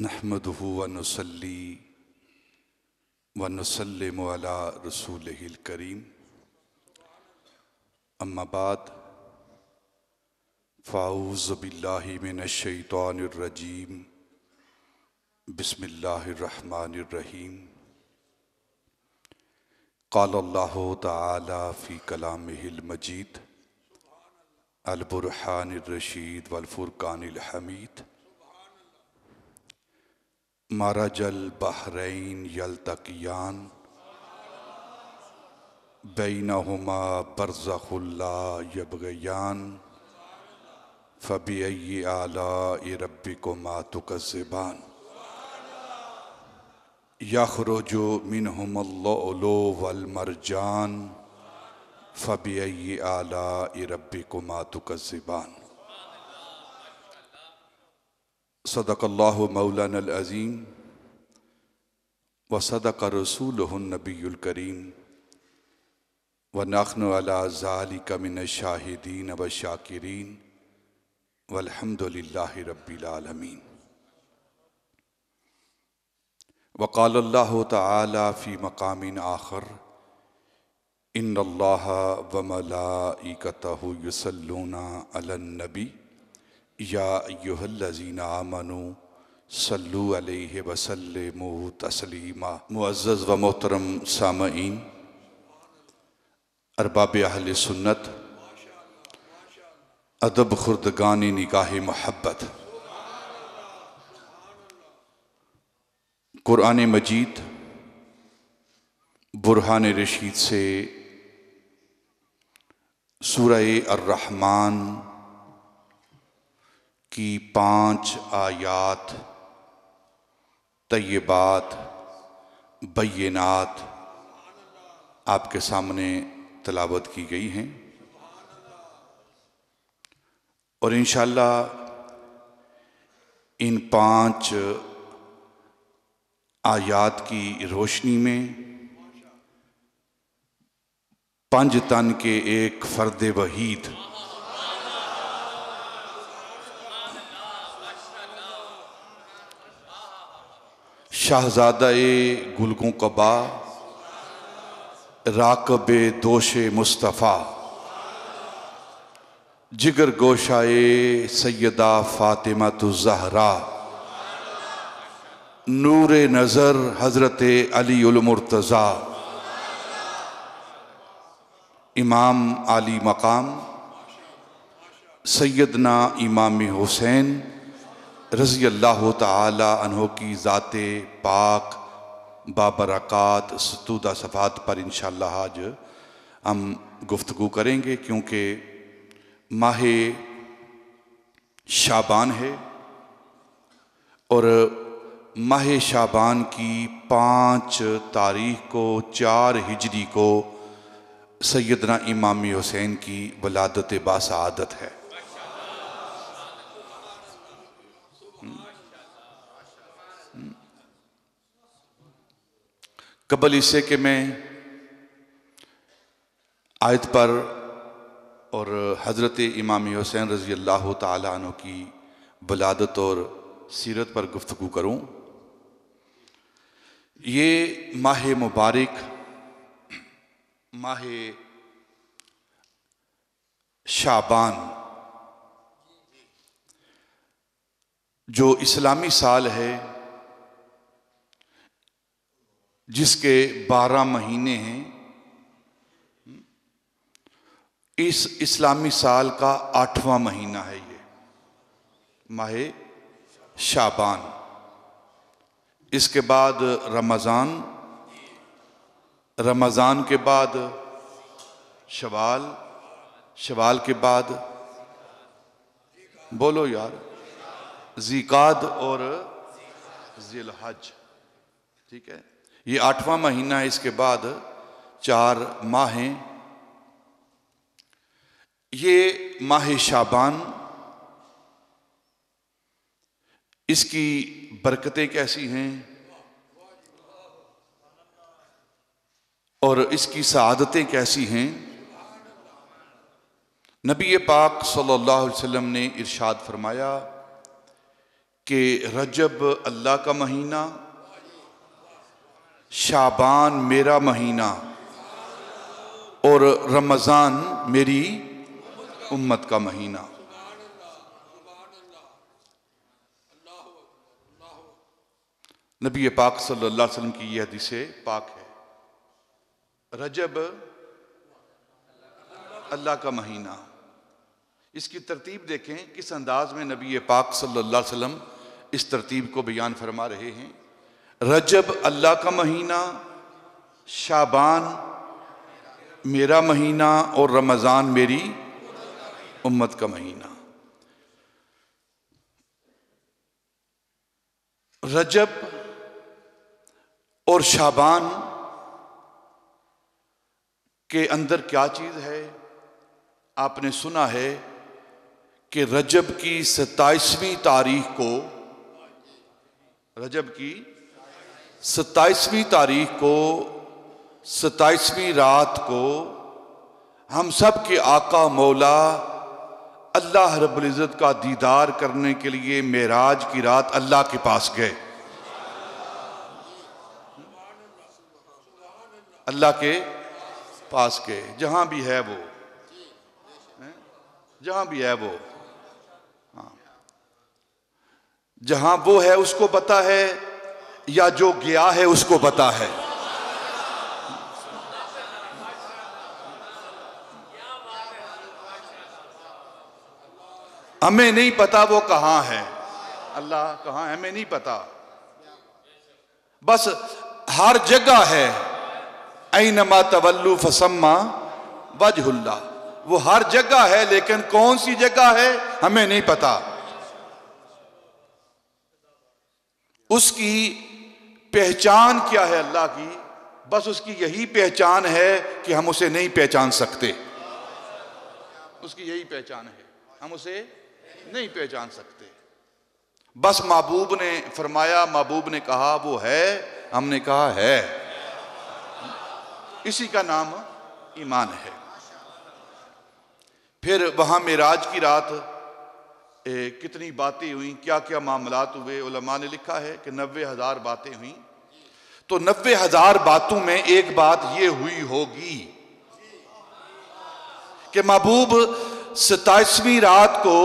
नहमदुहु व नुसल्ली व नुसल्लिमु अला रसूलिहिल करीम। अम्मा बाद फ़ाऊज़ु बिल्लाहि मिनश शैतानिर रजीम। बिस्मिल्लाहिर रहमानिर रहीम। क़ाल अल्लाहु तआला फ़ी कलामिहिल मजीद अल बुरहानिर रशीद वल फुरक़ानिल हमीद। मरजल बहरैन यल्तक़ियान बैनहुमा बरज़ख़ुन ला यबग़ियान फ़बिअय्यि आलाइ रब्बिकुमा तुकज़्ज़िबान। यख़रुजु मिनहुमुल लुअलुअ वल मरजान फ़बिअय्यि आलाइ रब्बिकुमा तुकज़्ज़िबान। सदक़ल्लाहु मौलानल अज़ीम व सदक़ रसूलुहुन नबियुल करीम व नहनु अला ज़ालिका मिनश शाहिदीन व शाकिरीन वल्हम्दुलिल्लाहि रब्बिल आलमीन। व क़ाल अल्लाहु तआला फ़ी मक़ामिन आख़र इन्नल्लाहा व मलाइकतहु युसल्लूना अलन नबी या अय्युहल्लज़ीना आमनू सल्लू अलैहि व सल्लिमू तस्लीमा। मुअज़्ज़ज़ व मोहतरम सामईन, अरबाब अहले सुन्नत, अदब खुर्दगानी निगाह मोहब्बत, कुरान मजीद बुरहान रशीद से सूरह अर्रहमान की 5 आयात तय्यबात बय्यिनात आपके सामने तिलावत की गई हैं और इंशाअल्लाह इन 5 आयात की रोशनी में पंजतन के एक फर्द वहीद शाहज़ादा-ए गुलगों कबा राकबे दोशे मुस्तफ़ा जिगर गोशाए सैयदा फ़ातिमा ज़हरा नूरे नज़र हज़रत अली उल मुर्तज़ा इमाम आली मकाम सैयदना इमाम हुसैन रज़ी अल्लाह तआला अन्हो की ज़ाते पाक बाबरक़ात सतूदा सफ़ात पर इंशाअल्लाह आज हम गुफ्तगू करेंगे, क्योंकि माह शाबान है और माह शाबान की 5 तारीख को 4 हिजरी को सैयदना इमाम हुसैन की वलादत बासआदत है। कबल इससे कि मैं आयत पर और हज़रत इमाम हुसैन रज़ी अल्लाह तआला अन्हु की वलादत और सीरत पर गुफ्तगू करूँ, ये माह मुबारक माह शाबान जो इस्लामी साल है, जिसके 12 महीने हैं, इस इस्लामी साल का 8वां महीना है ये माह शाबान। इसके बाद रमज़ान, रमज़ान के बाद शवाल, शवाल के बाद बोलो यार ज़िकाद और ज़िलहज। ठीक है, ये 8वां महीना है। इसके बाद 4 माह हैं। ये माह शाबान, इसकी बरकतें कैसी हैं और इसकी सआदतें कैसी हैं। नबी पाक सल्लल्लाहु अलैहि वसल्लम ने इरशाद फरमाया कि रजब अल्लाह का महीना, शाबान मेरा महीना और रमज़ान मेरी उम्मत का महीना। नबी पाक सल्लल्लाहु अलैहि वसल्लम की यह हदीस पाक है। रजब अल्लाह का महीना, इसकी तरतीब देखें किस अंदाज में नबी पाक सल्लल्लाहु अलैहि वसल्लम इस तरतीब को बयान फरमा रहे हैं। रजब अल्लाह का महीना, शाबान मेरा महीना और रमज़ान मेरी उम्मत का महीना। रजब और शाबान के अंदर क्या चीज़ है? आपने सुना है कि रजब की 27वीं तारीख को, रजब की 27वीं तारीख को, 27वीं रात को हम सब के आका मौला अल्लाह रब्बुल इज़्ज़त का दीदार करने के लिए मेराज की रात अल्लाह के पास गए। अल्लाह के पास गए, जहां भी है वो, जहां भी है वो, हाँ, जहां वो है उसको पता है या जो गया है उसको पता है? हमें नहीं पता वो कहां है, अल्लाह कहां है हमें नहीं पता, बस हर जगह है। ऐनमा तवल्लु फसम्मा वजहुल्लाह, वो हर जगह है, लेकिन कौन सी जगह है हमें नहीं पता। उसकी पहचान क्या है अल्लाह की? बस उसकी यही पहचान है कि हम उसे नहीं पहचान सकते। उसकी यही पहचान है, हम उसे नहीं पहचान सकते। बस महबूब ने फरमाया, महबूब ने कहा वो है, हमने कहा है। इसी का नाम ईमान है। फिर वहां मेराज की रात कितनी बातें हुई, क्या क्या मामलात हुए, उलमा ने लिखा है कि 90,000 बातें हुई। तो 90,000 बातों में एक बात ये हुई होगी कि महबूब 27वीं रात को,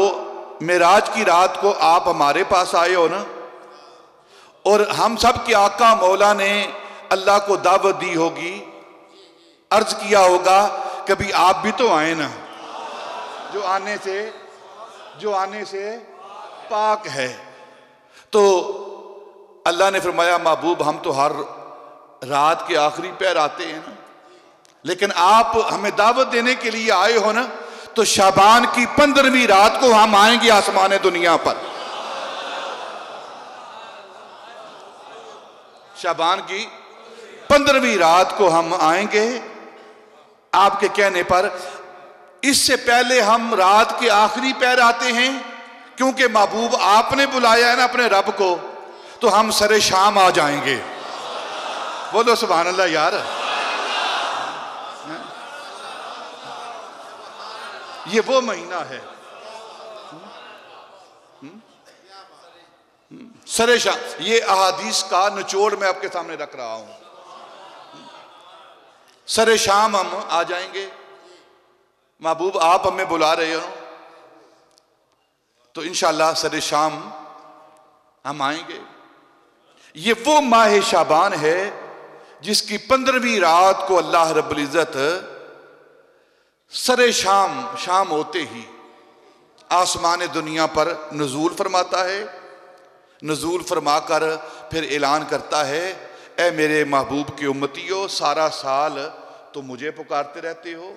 मेराज की रात को आप हमारे पास आए हो ना, और हम सब के आका मौला ने अल्लाह को दावत दी होगी, अर्ज किया होगा कभी आप भी तो आए ना, जो आने से पाक है। तो अल्लाह ने फरमाया महबूब हम तो हर रात के आखिरी पैर आते हैं ना, लेकिन आप हमें दावत देने के लिए आए हो ना, तो शाबान की 15वीं रात को हम आएंगे आसमान दुनिया पर। शाबान की 15वीं रात को हम आएंगे आपके कहने पर। इससे पहले हम रात के आखिरी पैर आते हैं, क्योंकि महबूब आपने बुलाया है ना अपने रब को, तो हम सरे शाम आ जाएंगे। बोलो सुभान अल्लाह यार। ये वो महीना है सरे शाम। ये अहादीस का निचोड़ मैं आपके सामने रख रहा हूं। सरे शाम हम आ जाएंगे, महबूब आप हमें बुला रहे हो, तो इंशाअल्लाह सरे शाम हम आएंगे। ये वो माह शाबान है जिसकी 15वीं रात को अल्लाह रब्बुल इज़्ज़त सरे शाम होते ही आसमान दुनिया पर नुज़ूल फरमाता है। नुज़ूल फरमाकर फिर ऐलान करता है, ए मेरे महबूब के उम्मतियों, सारा साल तो मुझे पुकारते रहते हो,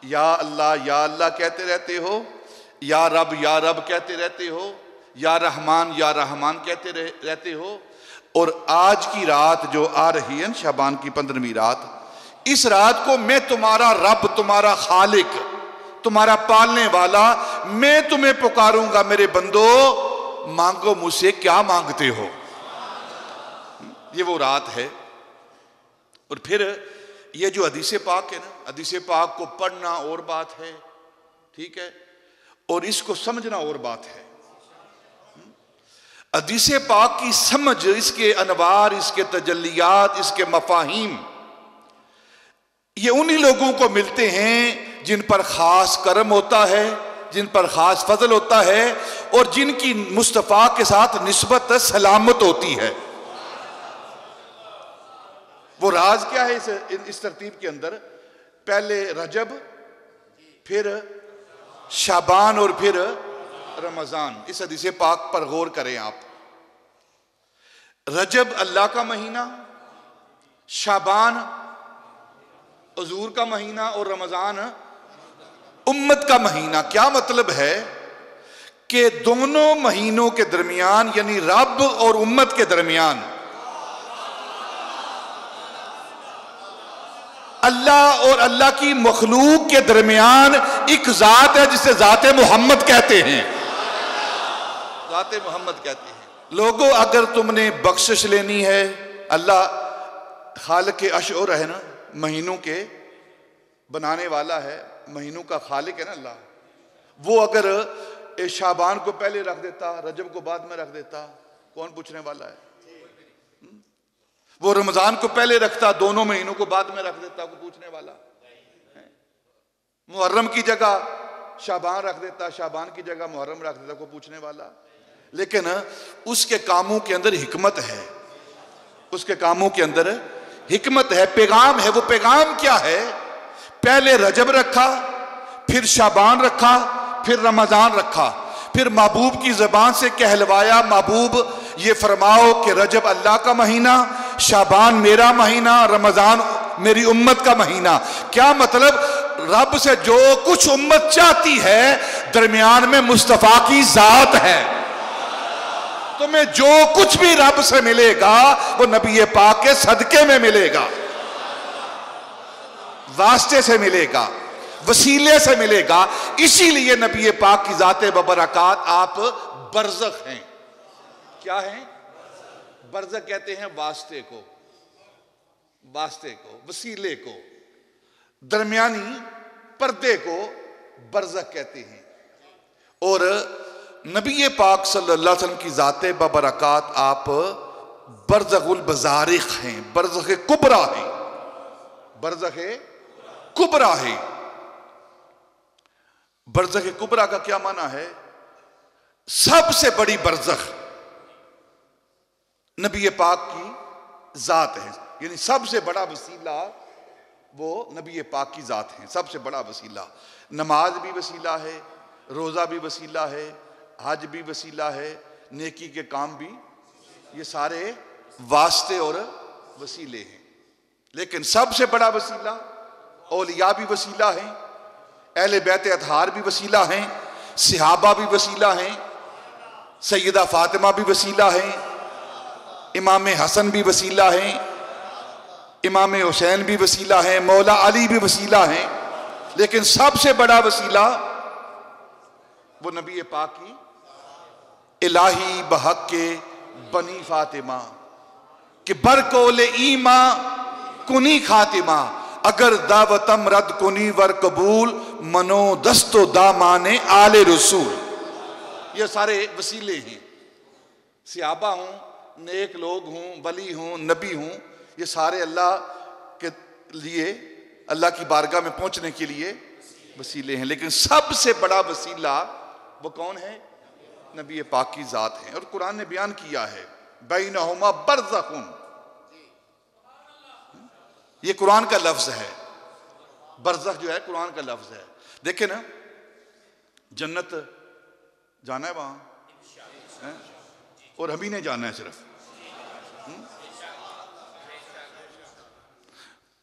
या अल्लाह कहते रहते हो, या रब कहते रहते हो, या रहमान कहते रहते हो, और आज की रात जो आ रही है शाबान की 15वीं रात, इस रात को मैं तुम्हारा रब, तुम्हारा खालिक, तुम्हारा पालने वाला, मैं तुम्हें पुकारूंगा मेरे बंदो, मांगो मुझसे क्या मांगते हो। ये वो रात है। और फिर ये जो हदीस पाक है ना, हदीस पाक को पढ़ना और बात है, ठीक है, और इसको समझना और बात है। हदीस पाक की समझ, इसके अनवार, इसके तजल्लियात, इसके मफाहिम, ये उन्हीं लोगों को मिलते हैं जिन पर खास करम होता है, जिन पर खास फजल होता है और जिनकी मुस्तफ़ा के साथ निस्बत सलामत होती है। वो राज क्या है इस तरतीब के अंदर? पहले रजब, फिर शाबान और फिर रमजान। इस हदीस पाक पर गौर करें आप। रजब अल्लाह का महीना, शाबान हुजूर का महीना और रमजान उम्मत का महीना। क्या मतलब है कि दोनों महीनों के दरमियान, यानी रब और उम्मत के दरमियान, अल्लाह और अल्लाह की मखलूक के दरमियान एक जात है जिसे जाते मोहम्मद कहते हैं। जाते मोहम्मद कहते हैं। लोगों, अगर तुमने बख्शिश लेनी है, अल्लाह खालिक के अशऊर है ना, महीनों के बनाने वाला है, महीनों का खालिक है ना अल्लाह। वो अगर शाबान को पहले रख देता, रजब को बाद में रख देता, कौन पूछने वाला है? वो रमजान को पहले रखता, दोनों महीनों को बाद में रख देता, को पूछने वाला है? मुहर्रम की जगह शाबान रख देता, शाबान की जगह मुहर्रम रख देता, को पूछने वाला? लेकिन उसके कामों के अंदर हिकमत है, उसके कामों के अंदर हिकमत है, पैगाम है। वो पैगाम क्या है? पहले रजब रखा, फिर शाबान रखा, फिर रमजान रखा, फिर महबूब की जबान से कहलवाया, महबूब ये फरमाओ कि रजब अल्लाह का महीना, शाबान मेरा महीना, रमजान मेरी उम्मत का महीना। क्या मतलब? रब से जो कुछ उम्मत चाहती है, दरमियान में मुस्तफा की जात है। तुम्हें जो कुछ भी रब से मिलेगा वो नबी पाक के सदके में मिलेगा, वास्ते से मिलेगा, वसीले से मिलेगा। इसीलिए नबी पाक की जाते बबरकात आप बरज़ख हैं। क्या हैं? बरज़ख कहते हैं वास्ते को, वास्ते को, वसीले को, दरमियानी पर्दे को बरज़ख कहते हैं। और नबी पाक सल्लल्लाहु अलैहि वसल्लम की जाते बबरकात आप बरज़खुल बज़ारिक़ हैं, बरज़ख़ कुबरा हैं, बरज़ख़ कुबरा है। बरज़ख़ कुबरा का क्या माना है? सबसे बड़ी बरज़ख नबी पाक की जात है, यानी सबसे बड़ा वसीला वो नबी पाक की जात है। सबसे बड़ा वसीला, नमाज भी वसीला है, रोज़ा भी वसीला है, हज भी वसीला है, नेकी के काम भी, ये सारे वास्ते और वसीले हैं। लेकिन सबसे बड़ा वसीला, औलिया भी वसीला हैं, अहले बैत अतहार भी वसीला हैं, सहाबा भी वसीला हैं, सैयदा फातिमा भी वसीला हैं, इमाम हसन भी वसीला हैं, इमाम हुसैन भी वसीला हैं, मौला अली भी वसीला हैं। लेकिन सबसे बड़ा वसीला वो नबी पाक की इलाही बहक के बनी फातिमा कि बरकोले ईमा कुनी खातिमा, अगर दावतम रद कुनी वर कबूल मनो दस्तो दामाने आले रसूल। ये सारे वसीले हैं। सहाबा हूं, नेक लोग हूं, वली हूं, नबी हूं, ये सारे अल्लाह के लिए, अल्लाह की बारगाह में पहुंचने के लिए वसीले हैं। लेकिन सबसे बड़ा वसीला वो कौन है? नबी पाक की जात है। और कुरान ने बयान किया है बैनहुमा बरज़ख़ुन, ये कुरान का लफ्ज है। बरज़ख जो है कुरान का लफ्ज है। देखे ना, जन्नत जाना है वहां है? और हम ही ने जाना है सिर्फ।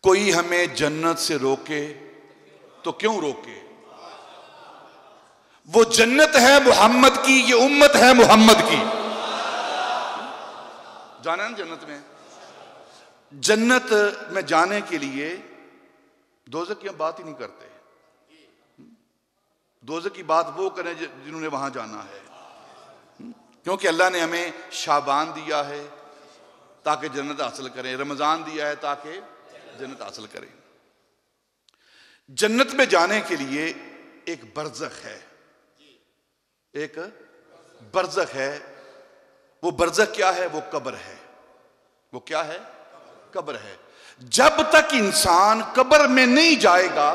कोई हमें जन्नत से रोके तो क्यों रोके? वो जन्नत है मोहम्मद की, ये उम्मत है मोहम्मद की। जाना है ना जन्नत में। जन्नत में जाने के लिए दोज़ख की हम बात ही नहीं करते। दोज़ख की बात वो करें जिन्होंने वहां जाना है, क्योंकि अल्लाह ने हमें शाबान दिया है ताकि जन्नत हासिल करें, रमजान दिया है ताकि जन्नत हासिल करें। जन्नत में जाने के लिए एक बरज़ख है, एक बरज़ख है। वो बरज़ख क्या है? वो कब्र है। वो क्या है? कब्र है। जब तक इंसान कब्र में नहीं जाएगा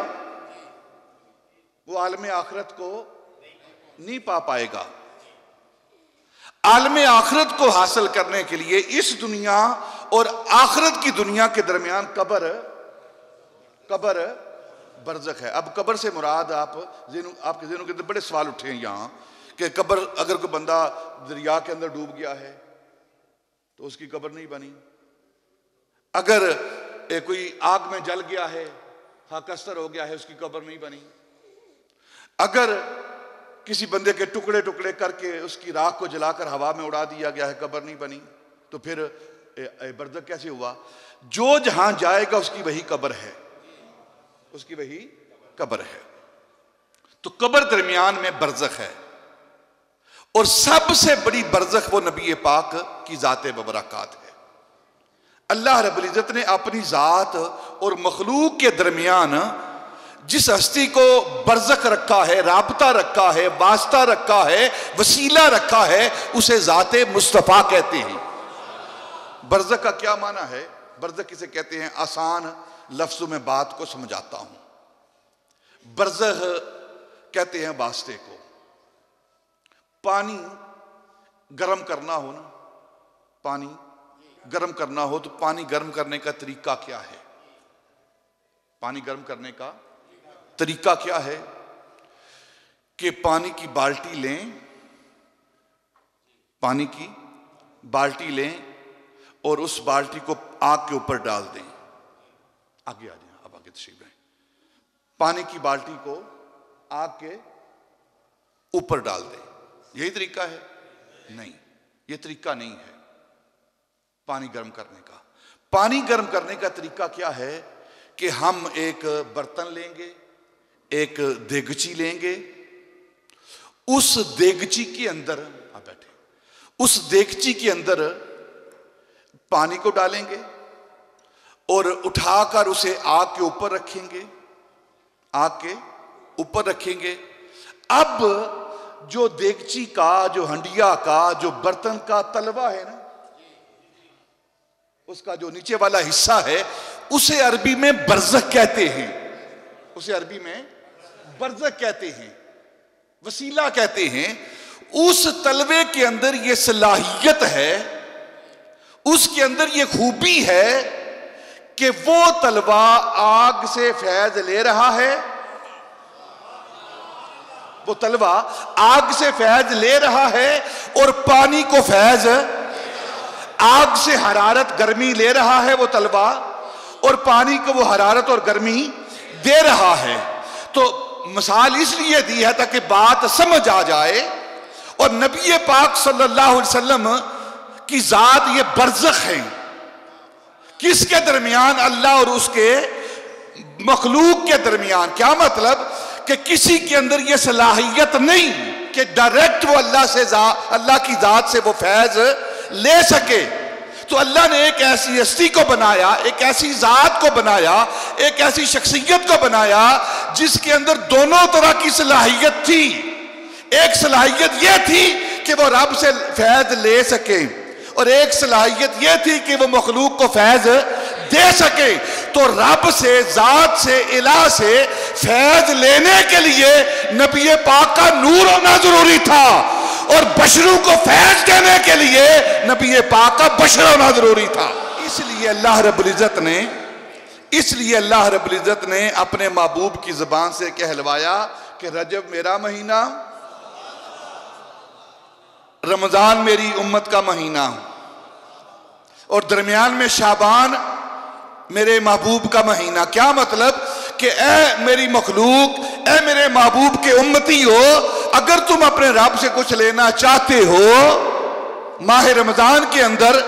वो आलम आखिरत को नहीं पा पाएगा। आलम आखिरत को हासिल करने के लिए इस दुनिया और आखिरत की दुनिया के दरमियान कब्र बरज़ख है। अब कब्र से मुराद आपके ज़हनों के अंदर बड़े सवाल उठे हैं यहाँ कि कब्र, अगर कोई बंदा दरिया के अंदर डूब गया है तो उसकी कब्र नहीं बनी। अगर कोई आग में जल गया है, खाकस्तर हो गया है, उसकी कब्र नहीं बनी। अगर किसी बंदे के टुकड़े टुकड़े करके उसकी राख को जलाकर हवा में उड़ा दिया गया है, कब्र नहीं बनी, तो फिर बरज़ख कैसे हुआ? जो जहां जाएगा उसकी वही कब्र है, उसकी वही कब्र है। तो कब्र दरमियान में बरज़ख है। और सबसे बड़ी बरज़ख वो नबी पाक की ज़ात बबरकात है। अल्लाह रब्बुल इज़्ज़त ने अपनी ज़ात और मखलूक के दरमियान जिस हस्ती को बरज़ख रखा है, राबता रखा है, वास्ता रखा है, वसीला रखा है, उसे ज़ात मुस्तफ़ा कहते हैं। बरज़ख का क्या माना है? बरज़ख किसे कहते हैं? आसान लफ्ज़ों में बात को समझाता हूं। बरज़ख कहते हैं वास्ते को। पानी गर्म करना हो ना, पानी गर्म करना हो तो पानी गर्म करने का तरीका क्या है? पानी गर्म करने का तरीका क्या है? कि पानी की बाल्टी लें, पानी की बाल्टी लें और उस बाल्टी को आग के ऊपर डाल दें। आगे आ जाए, अब आगे तशरीफ लें। पानी की बाल्टी को आग के ऊपर डाल दें, यही तरीका है? नहीं, यह तरीका नहीं है पानी गर्म करने का। पानी गर्म करने का तरीका क्या है? कि हम एक बर्तन लेंगे, एक देगची लेंगे, उस देगची के अंदर, आप बैठे, उस देगची के अंदर पानी को डालेंगे और उठाकर उसे आग के ऊपर रखेंगे, आग के ऊपर रखेंगे। अब जो देगची का, जो हंडिया का, जो बर्तन का तलवा है ना, उसका जो नीचे वाला हिस्सा है, उसे अरबी में बरज़ख कहते हैं। उसे अरबी में बरज़ख कहते हैं, वसीला कहते हैं। उस तलवे के अंदर यह सलाहियत है, उसके अंदर यह खूबी है कि वो तलवा आग से फैज ले रहा है, वो तलवा आग से फैज ले रहा है और पानी को फैज, आग से हरारत गर्मी ले रहा है वो तलवा, और पानी को वो हरारत और गर्मी दे रहा है। तो मिसाल इसलिए दी है ताकि बात समझ आ जाए। और नबी पाक सल्लल्लाहु अलैहि वसल्लम की जात ये बरज़ख है। किसके दरमियान? अल्लाह और उसके मखलूक के दरमियान। क्या मतलब? कि किसी के अंदर ये सलाहियत नहीं कि डायरेक्ट वो अल्लाह की जात से वो फैज ले सके। तो अल्लाह ने एक ऐसी हस्ती को बनाया, एक ऐसी जात को बनाया, एक ऐसी शख्सियत को बनाया जिसके अंदर दोनों तरह की सलाहियत थी। एक सलाहियत यह थी कि वो रब से फैज ले सके, और एक सलाहियत यह थी कि वो मखलूक को फैज दे सके। तो रब से, जात से, इलाह से फैज लेने के लिए नबी पाक का नूर होना जरूरी था, और बशरों को फैज देने के लिए नबी पाक का बशर होना जरूरी था। इसलिए अल्लाह रब्बुल इज़्ज़त ने अपने महबूब की ज़बान से कहलवाया कि रजब मेरा महीना, रमजान मेरी उम्मत का महीना, और दरमियान में शाबान मेरे महबूब का महीना। क्या मतलब? कि ए मेरी मखलूक, ए मेरे महबूब के उम्मती हो, अगर तुम अपने रब से कुछ लेना चाहते हो माह रमजान के अंदर,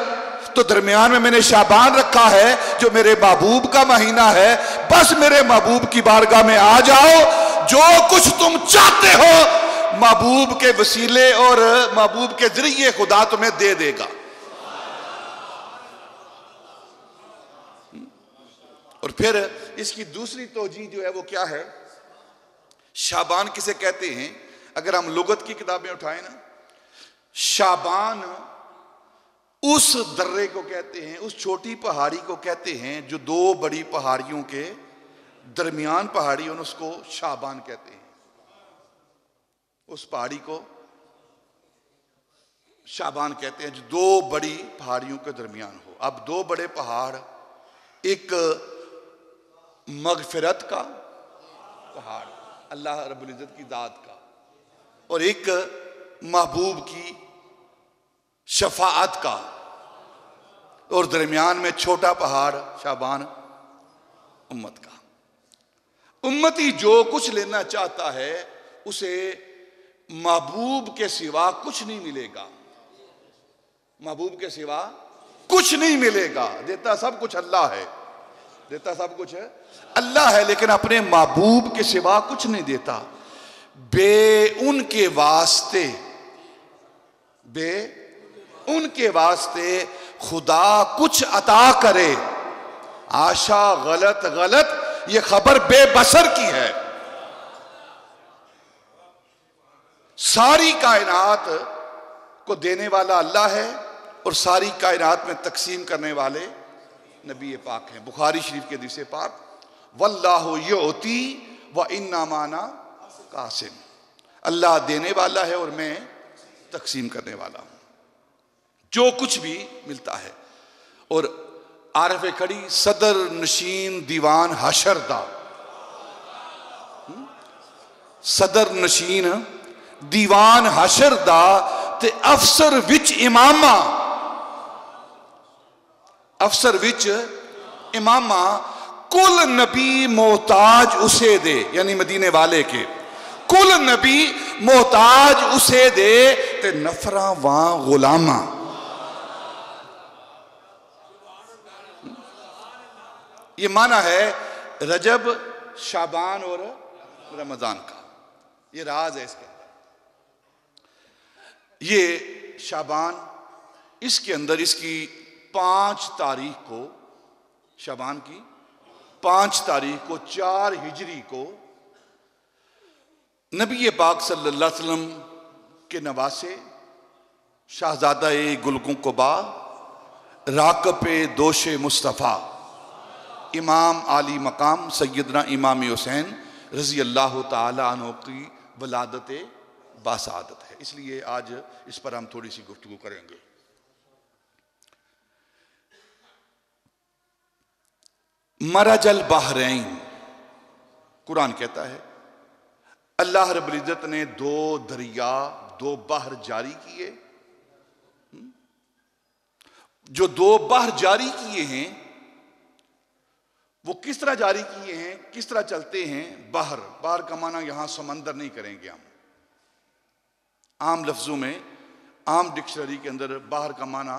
तो दरमियान में मैंने शाबान रखा है जो मेरे महबूब का महीना है। बस मेरे महबूब की बारगाह में आ जाओ, जो कुछ तुम चाहते हो महबूब के वसीले और महबूब के जरिए खुदा तुम्हें दे देगा। और फिर इसकी दूसरी तोजी जो है वो क्या है? शाबान किसे कहते हैं? अगर हम लुगत की किताबें उठाएं ना, शाबान उस दर्रे को कहते हैं, उस छोटी पहाड़ी को कहते हैं जो दो बड़ी पहाड़ियों के दरमियान पहाड़ी, और उसको शाबान कहते हैं। उस पहाड़ी को शाबान कहते हैं जो दो बड़ी पहाड़ियों के दरमियान हो। अब दो बड़े पहाड़, एक मगफिरत का पहाड़ अल्लाह रब्बुल इज्जत की दात का, और एक महबूब की शफाअत का, और दरमियान में छोटा पहाड़ शाबान उम्मत का। उम्मती जो कुछ लेना चाहता है उसे महबूब के सिवा कुछ नहीं मिलेगा, महबूब के सिवा कुछ नहीं मिलेगा। देता सब कुछ अल्लाह है, देता सब कुछ है अल्लाह है, लेकिन अपने महबूब के सिवा कुछ नहीं देता। उनके वास्ते खुदा कुछ अता करे, आशा गलत गलत ये खबर बेबसर की है। सारी कायनात को देने वाला अल्लाह है और सारी कायनात में तकसीम करने वाले नबी पाक हैं। बुखारी शरीफ के हदीस पाक, वल्लाहु युती व इन्ना माना कासिम, अल्लाह देने वाला है और मैं तकसीम करने वाला हूं, जो कुछ भी मिलता है। और आरफ खड़ी सदर नशीन दीवान हशरदा, सदर नशीन दीवान हशरदा ते अफसर विच इमामा, अफसर विच इमामा, कुल नबी मोहताज उसे दे, यानी मदीने वाले के कुल नबी मोहताज उसे दे ते नफरा वां गुलामा। ये माना है रजब, शाबान और रमजान का, ये राज है इसके अंदर। ये शाबान, इसके अंदर इसकी 5 तारीख को, शाबान की 5 तारीख को 4 हिजरी को नबी पाक सल्लल्लाहु अलैहि वसल्लम के नवासे शाहजादा गुलगुं कुबा राकब दोश मुस्तफ़ा इमाम आली मकाम सैयदना इमाम हुसैन रजी अल्लाह ताला अन्हु की वलादत बासादत है। इसलिए आज इस पर हम थोड़ी सी गुफ्तगू करेंगे। मरजल बहरैन, कुरान कहता है अल्लाह रब्बुल इज्जत ने 2 दरिया, 2 बहर जारी किए। जो 2 बहर जारी किए हैं वो किस तरह जारी किए हैं, किस तरह चलते हैं। बहर, बहर का माना यहां समंदर नहीं करेंगे हम, आम लफ्जों में, आम डिक्शनरी के अंदर बहर का माना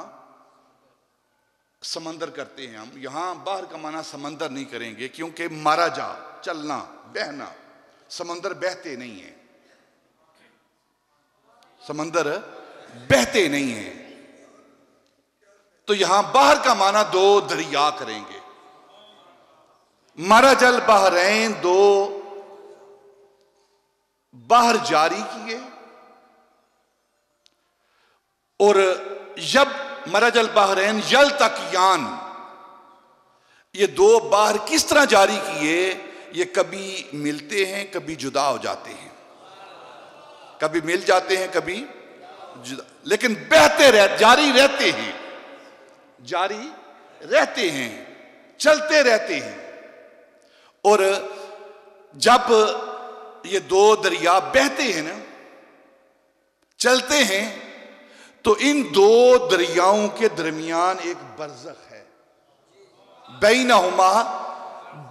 समंदर करते हैं हम, यहां बहर का माना समंदर नहीं करेंगे, क्योंकि मारा जा, चलना, बहना, समंदर बहते नहीं है, समंदर बहते नहीं है। तो यहां बहर का माना 2 दरिया करेंगे। मरजल बहरैन, 2 बहर जारी किए। और जब मरजल बहरैन यल तक यान, ये 2 बहर किस तरह जारी किए, ये कभी मिलते हैं कभी जुदा हो जाते हैं, कभी मिल जाते हैं कभी जुदा, लेकिन बहते जारी रहते हैं, जारी रहते हैं, चलते रहते हैं। और जब ये 2 दरिया बहते हैं ना, चलते हैं, तो इन 2 दरियाओं के दरमियान एक बरज़ख है, बैनहुमा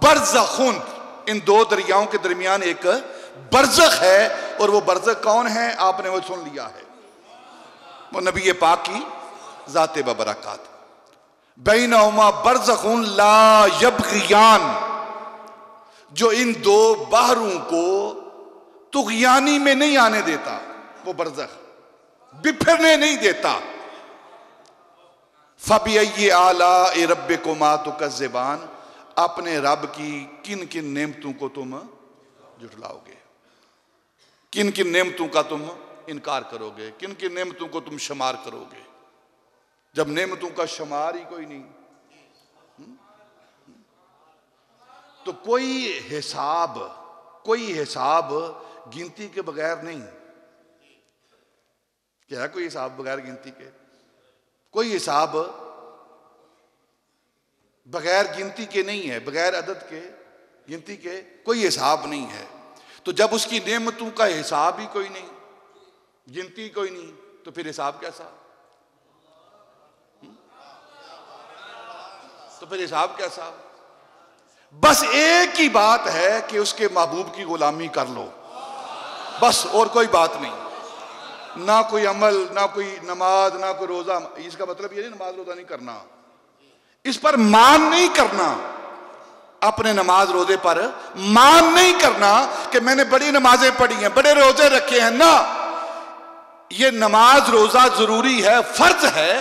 बरज़खुन, इन 2 दरियाओं के दरमियान एक बरज़ख है। और वो बरज़ख कौन है, आपने वो सुन लिया है, वो नबी पाक की ज़ाते बबरकात। बैनहुमा बरज़खुन ला यबग़ियान, जो इन 2 बहरों को तुग़यानी में नहीं आने देता, वो बरज़ख बिफरने नहीं देता। फ़बिअय्यि आलाइ रब्बिकुमा तुकज़्ज़िबान, अपने रब की किन किन नेमतों को तुम जुटलाओगे, किन किन नेमतों का तुम इनकार करोगे, किन किन नेमतों को तुम शुमार करोगे। जब नेमतों का शुमार ही कोई नहीं, तो कोई हिसाब गिनती के बगैर नहीं। क्या है कोई हिसाब बगैर गिनती के? कोई हिसाब बगैर गिनती के नहीं है, बगैर अदद के, गिनती के कोई हिसाब नहीं है। तो जब उसकी नेमतों का हिसाब ही कोई नहीं, गिनती कोई नहीं, तो फिर हिसाब कैसा? तो फिर हिसाब कैसा? बस एक ही बात है कि उसके महबूब की गुलामी कर लो, बस, और कोई बात नहीं। ना कोई अमल, ना कोई नमाज, ना कोई रोजा। इसका मतलब ये नहीं नमाज रोजा नहीं करना, इस पर मान नहीं करना, अपने नमाज रोजे पर मान नहीं करना कि मैंने बड़ी नमाजें पढ़ी हैं, बड़े रोजे रखे हैं ना। ये नमाज रोजा जरूरी है, फर्ज है,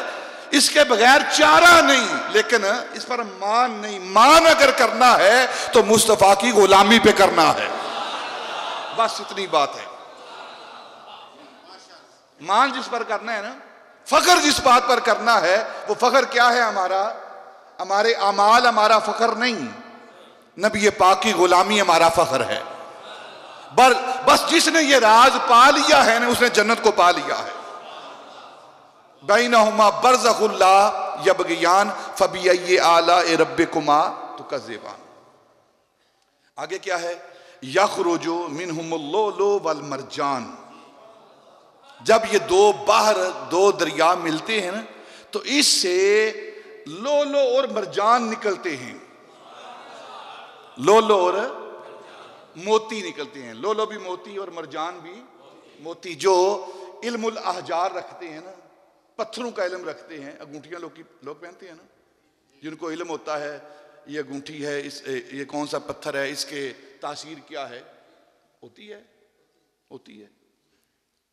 इसके बगैर चारा नहीं, लेकिन इस पर मान नहीं। मान अगर करना है तो मुस्तफा की गुलामी पे करना है, बस इतनी बात है। मान जिस पर करना है ना, फख्र जिस बात पर करना है, वो फख्र क्या है? हमारे अमाल हमारा फख्र नहीं, नबी पाक की गुलामी हमारा फख्र है। बस जिसने ये राज पा लिया है ना, उसने जन्नत को पा लिया है। बैनहुमा बरज़खुल्ला यबगियान फबिय्यि आलाए रब्बिकुमा तुकज़्ज़िबान। आगे क्या है? यख़रुजु मिनहुमुल लुलु वल मरजान। जब ये दो दरिया मिलते हैं ना, तो इससे लोलो और मरजान निकलते हैं। लोलो और मोती निकलते हैं। लोलो भी मोती और मरजान भी मोती। जो इल्मुल अहजार रखते हैं ना, पत्थरों का इल्म रखते हैं, अंगूठियां लोग पहनते हैं ना, जिनको इल्म होता है ये अंगूठी है, ये कौन सा पत्थर है, इसके तासीर क्या है, होती है।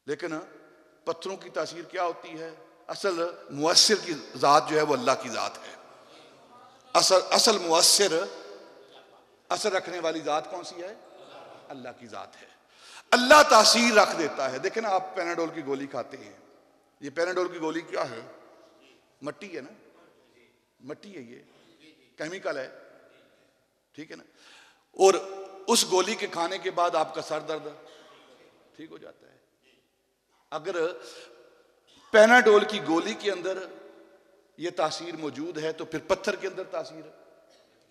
लेकिन पत्थरों की तासीर क्या होती है? असल मुअस्सिर की जात जो है वो अल्लाह की जात है। असल मुअस्सिर, असर रखने वाली जात कौन सी है? अल्लाह की जात है। अल्लाह तासीर रख देता है। देखें ना, आप पैनाडोल की गोली खाते हैं, ये पैनाडोल की गोली क्या है? मट्टी है ना, मट्टी है, ये केमिकल है, ठीक है ना। और उस गोली के खाने के बाद आपका सर दर्द ठीक हो जाता है। अगर पैनाडोल की गोली के अंदर ये तासीर मौजूद है, तो फिर पत्थर के अंदर तासीर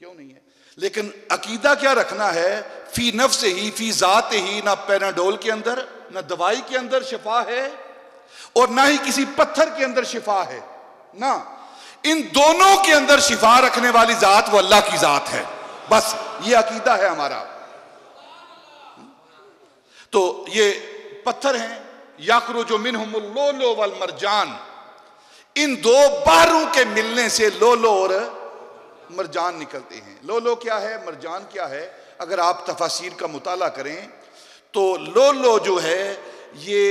क्यों नहीं है? लेकिन अकीदा क्या रखना है? फी नफ्स ही, फी जात ही, ना पैनाडोल के अंदर, ना दवाई के अंदर शिफा है, और ना ही किसी पत्थर के अंदर शिफा है ना। इन दोनों के अंदर शिफा रखने वाली जात वो अल्लाह की जात है। बस ये अकीदा है हमारा। तो ये पत्थर हैं, यख़रुजु मिनहुमुल लुलु वल मरजान। इन दो बारों के मिलने से लोलो और मरजान निकलते हैं। लोलो क्या है, मरजान क्या है? अगर आप तफसीर का मुताला करें तो लोलो जो है ये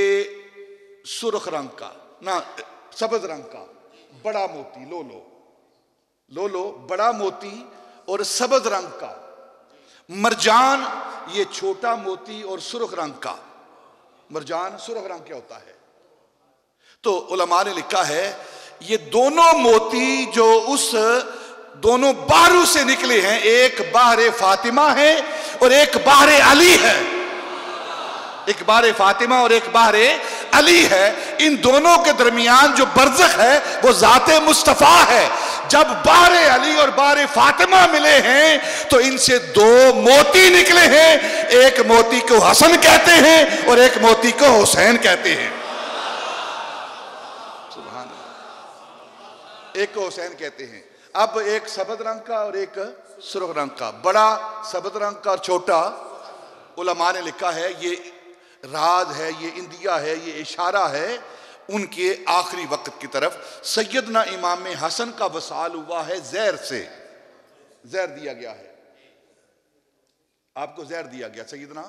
सुर्ख रंग का, ना सब्ज रंग का बड़ा मोती, लोलो बड़ा मोती और सब्ज रंग का। मरजान ये छोटा मोती और सुर्ख रंग का। मरजान सुर्ख रंग क्या होता है? तो उलमा ने लिखा है ये दोनों मोती जो उस दोनों बारू से निकले हैं, एक बाहरे फातिमा है और एक बाहरे अली है। एक बाहरे फातिमा और एक बाहरे अली है। इन दोनों के दरमियान जो बरज़ख है वो ज़ाते मुस्तफ़ा है। जब बाहरे अली और बाहरे फातिमा मिले हैं तो इनसे दो मोती निकले हैं। एक मोती को हसन कहते हैं और एक मोती को हुसैन कहते हैं। सुभान अल्लाह। एक को हुसैन कहते हैं। अब एक सब्ज रंग का और एक सुर्ख रंग का, बड़ा सब्ज रंग का और छोटा, उलमा ने लिखा है ये राज है, ये इंदिया है, ये इशारा है उनके आखिरी वक्त की तरफ। सैयदना इमाम हसन का वसाल हुआ है जहर से, जहर दिया गया है आपको, जहर दिया गया सैयदना,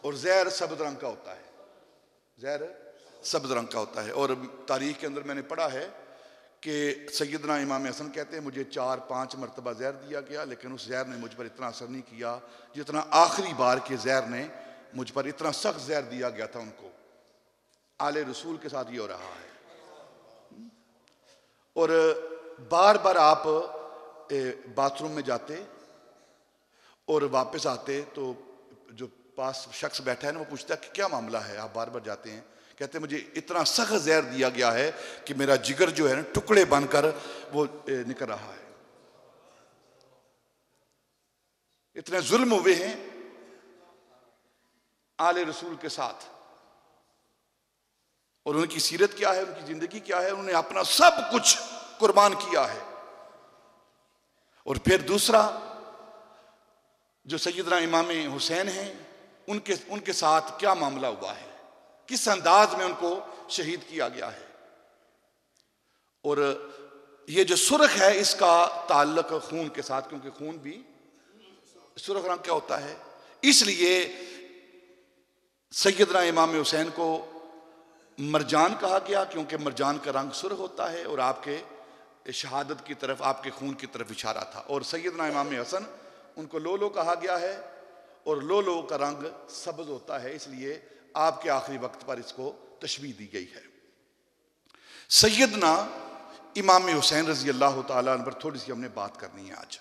और जहर सब्ज रंग का होता है, जहर सब्ज रंग का होता है। और तारीख के अंदर मैंने पढ़ा है कि सैयदना इमाम हसन कहते हैं मुझे 4-5 मरतबा जहर दिया गया, लेकिन उस जहर ने मुझ पर इतना असर नहीं किया जितना आखिरी बार के जहर ने मुझ पर, इतना सख्त जहर दिया गया था उनको। आले रसूल के साथ ये हो रहा है। और बार बार आप बाथरूम में जाते और वापस आते तो जो पास शख्स बैठा है ना, वो पूछता है कि क्या मामला है, आप बार बार जाते हैं। कहते हैं मुझे इतना सख्त जहर दिया गया है कि मेरा जिगर जो है ना टुकड़े बनकर वो निकल रहा है। इतने जुल्म हुए हैं आले रसूल के साथ। और उनकी सीरत क्या है, उनकी जिंदगी क्या है, उन्होंने अपना सब कुछ कुर्बान किया है। और फिर दूसरा जो सैयदना इमाम हुसैन हैं, उनके साथ क्या मामला हुआ है, किस अंदाज में उनको शहीद किया गया है। और ये जो सुर्ख है इसका ताल्लुक खून के साथ, क्योंकि खून भी सुर्ख रंग का होता है। इसलिए सैयदना इमाम हुसैन को मरजान कहा गया, क्योंकि मरजान का रंग सुर्ख होता है और आपके शहादत की तरफ, आपके खून की तरफ इशारा था। और सैयदना इमाम हसन, उनको लोलो कहा गया है और लोलो का रंग सब्ज होता है, इसलिए आपके आखिरी वक्त पर इसको तशबीह दी गई है। सैयदना इमाम हुसैन रजी अल्लाह तआला अन्हु पर थोड़ी सी हमने बात करनी है आज।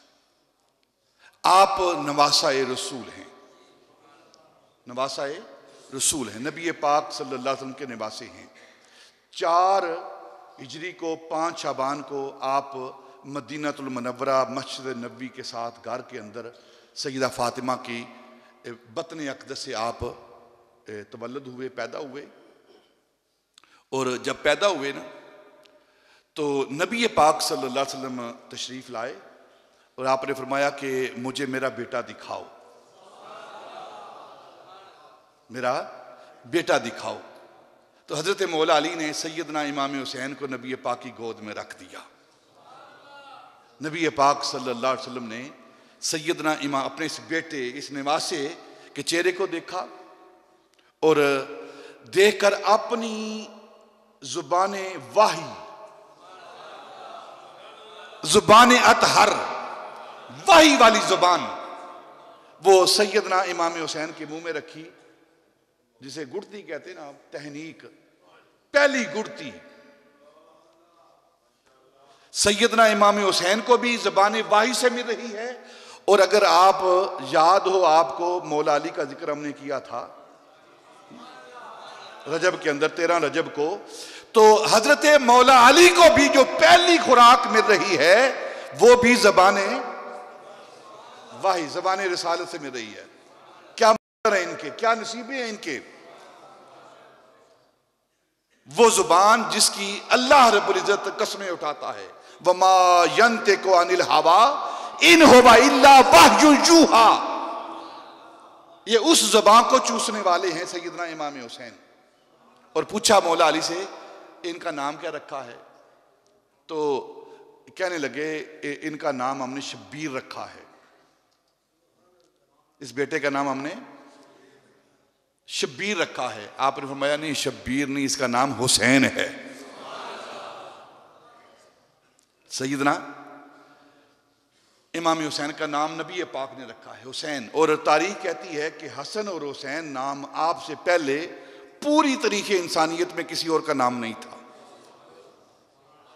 आप नवासा-ए रसूल हैं, नवासा-ए रसूल हैं, नबी पाक सल्लल्लाहु अलैहि वसल्लम के निवासी हैं। 4 हिजरी को 5 शाबान को आप मदीनतुल मुनव्वरा मस्जिद नबी के साथ घर के अंदर सैयदा फातिमा की बतन अक़दस से आप तवल्लुद हुए, पैदा हुए। और जब पैदा हुए ना, तो नबी पाक सल्लल्लाहु अलैहि वसल्लम तशरीफ़ लाए और आपने फरमाया कि मुझे मेरा बेटा दिखाओ, मेरा बेटा दिखाओ। तो हज़रत मौला अली ने सैयदना इमाम हुसैन को नबी पाक की गोद में रख दिया। नबी पाक सल्लल्लाहु अलैहि वसल्लम ने सैयदना इमाम, अपने इस बेटे, इस निवासे के चेहरे को देखा और देखकर अपनी जुबाने वाही, जुबाने अतहर, वाही वाली जुबान वो सैयदना इमाम हुसैन के मुंह में रखी, जिसे गुड़ती कहते ना, तहनीक, पहली गुड़ती। सैयदना इमाम हुसैन को भी ज़बान वाही से मिल रही है। और अगर आप याद हो, आपको मौला अली का जिक्र हमने किया था रजब के अंदर, 13 रजब को, तो हजरत मौला अली को भी जो पहली खुराक मिल रही है वो भी ज़बान वाही, ज़बान रिसालत से मिल रही है। क्या है इनके, क्या नसीबे हैं इनके। वो जुबान जिसकी अल्लाह रब्बुल इज्जत कसमें उठाता है, वमा यंतिकु अनिल हवा इन हुवा इल्ला वह्युन यूहा। ये उस जुबान को चूसने वाले हैं सैयदना इमाम हुसैन। और पूछा मौला अली से, इनका नाम क्या रखा है? तो कहने लगे इनका नाम हमने शब्बीर रखा है, इस बेटे का नाम हमने शब्बीर रखा है। आपने फरमाया नहीं, शब्बीर नहीं, इसका नाम हुसैन है। सैयदना इमाम हुसैन का नाम नबी पाक ने रखा है हुसैन। और तारीख कहती है कि हसन और हुसैन नाम आपसे पहले पूरी तारीख इंसानियत में किसी और का नाम नहीं था।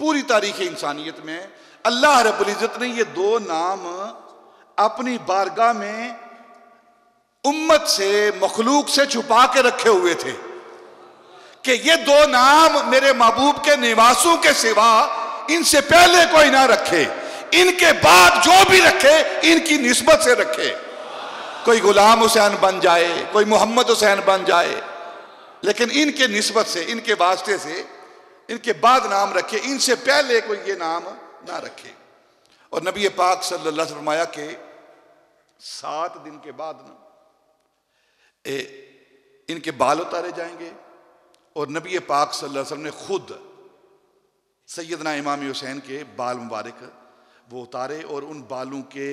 पूरी तारीख इंसानियत में अल्लाह रब्बुल इज्जत ने ये 2 नाम अपनी बारगाह में उम्मत से, मखलूक से छुपा के रखे हुए थे कि ये 2 नाम मेरे महबूब के निवासों के सिवा इनसे पहले कोई ना रखे, इनके बाद जो भी रखे इनकी निस्बत से रखे। कोई गुलाम हुसैन बन जाए, कोई मोहम्मद हुसैन बन जाए, लेकिन इनके निस्बत से, इनके वास्ते से, इनके बाद नाम रखे, इनसे पहले कोई ये नाम ना रखे। और नबी पाक सल्लल्लाहु अलैहि वसल्लम फरमाया कि 7 दिन के बाद ना इनके बाल उतारे जाएंगे। और नबी पाक सल्लल्लाहु अलैहि वसल्लम ने खुद सैयदना इमाम हुसैन के बाल मुबारक वो उतारे और उन बालों के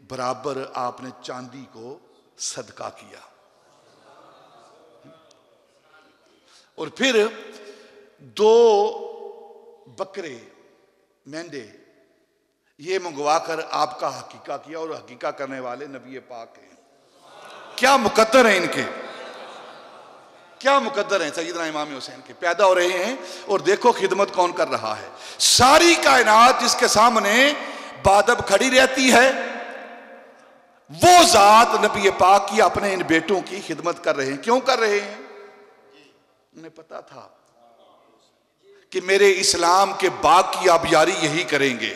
बराबर आपने चांदी को सदका किया। और फिर 2 बकरे, मेंढे ये मंगवा कर आपका हकीका किया। और हकीका करने वाले नबी पाक हैं। क्या मुकद्दर है इनके, क्या मुकद्दर हैं सैयदना इमाम हुसैन के, पैदा हो रहे हैं और देखो खिदमत कौन कर रहा है। सारी कायनात जिसके सामने बादब खड़ी रहती है, वो जात नबी पाक की अपने इन बेटों की खिदमत कर रहे हैं। क्यों कर रहे हैं? उन्हें पता था कि मेरे इस्लाम के बाग की आबियारी यही करेंगे।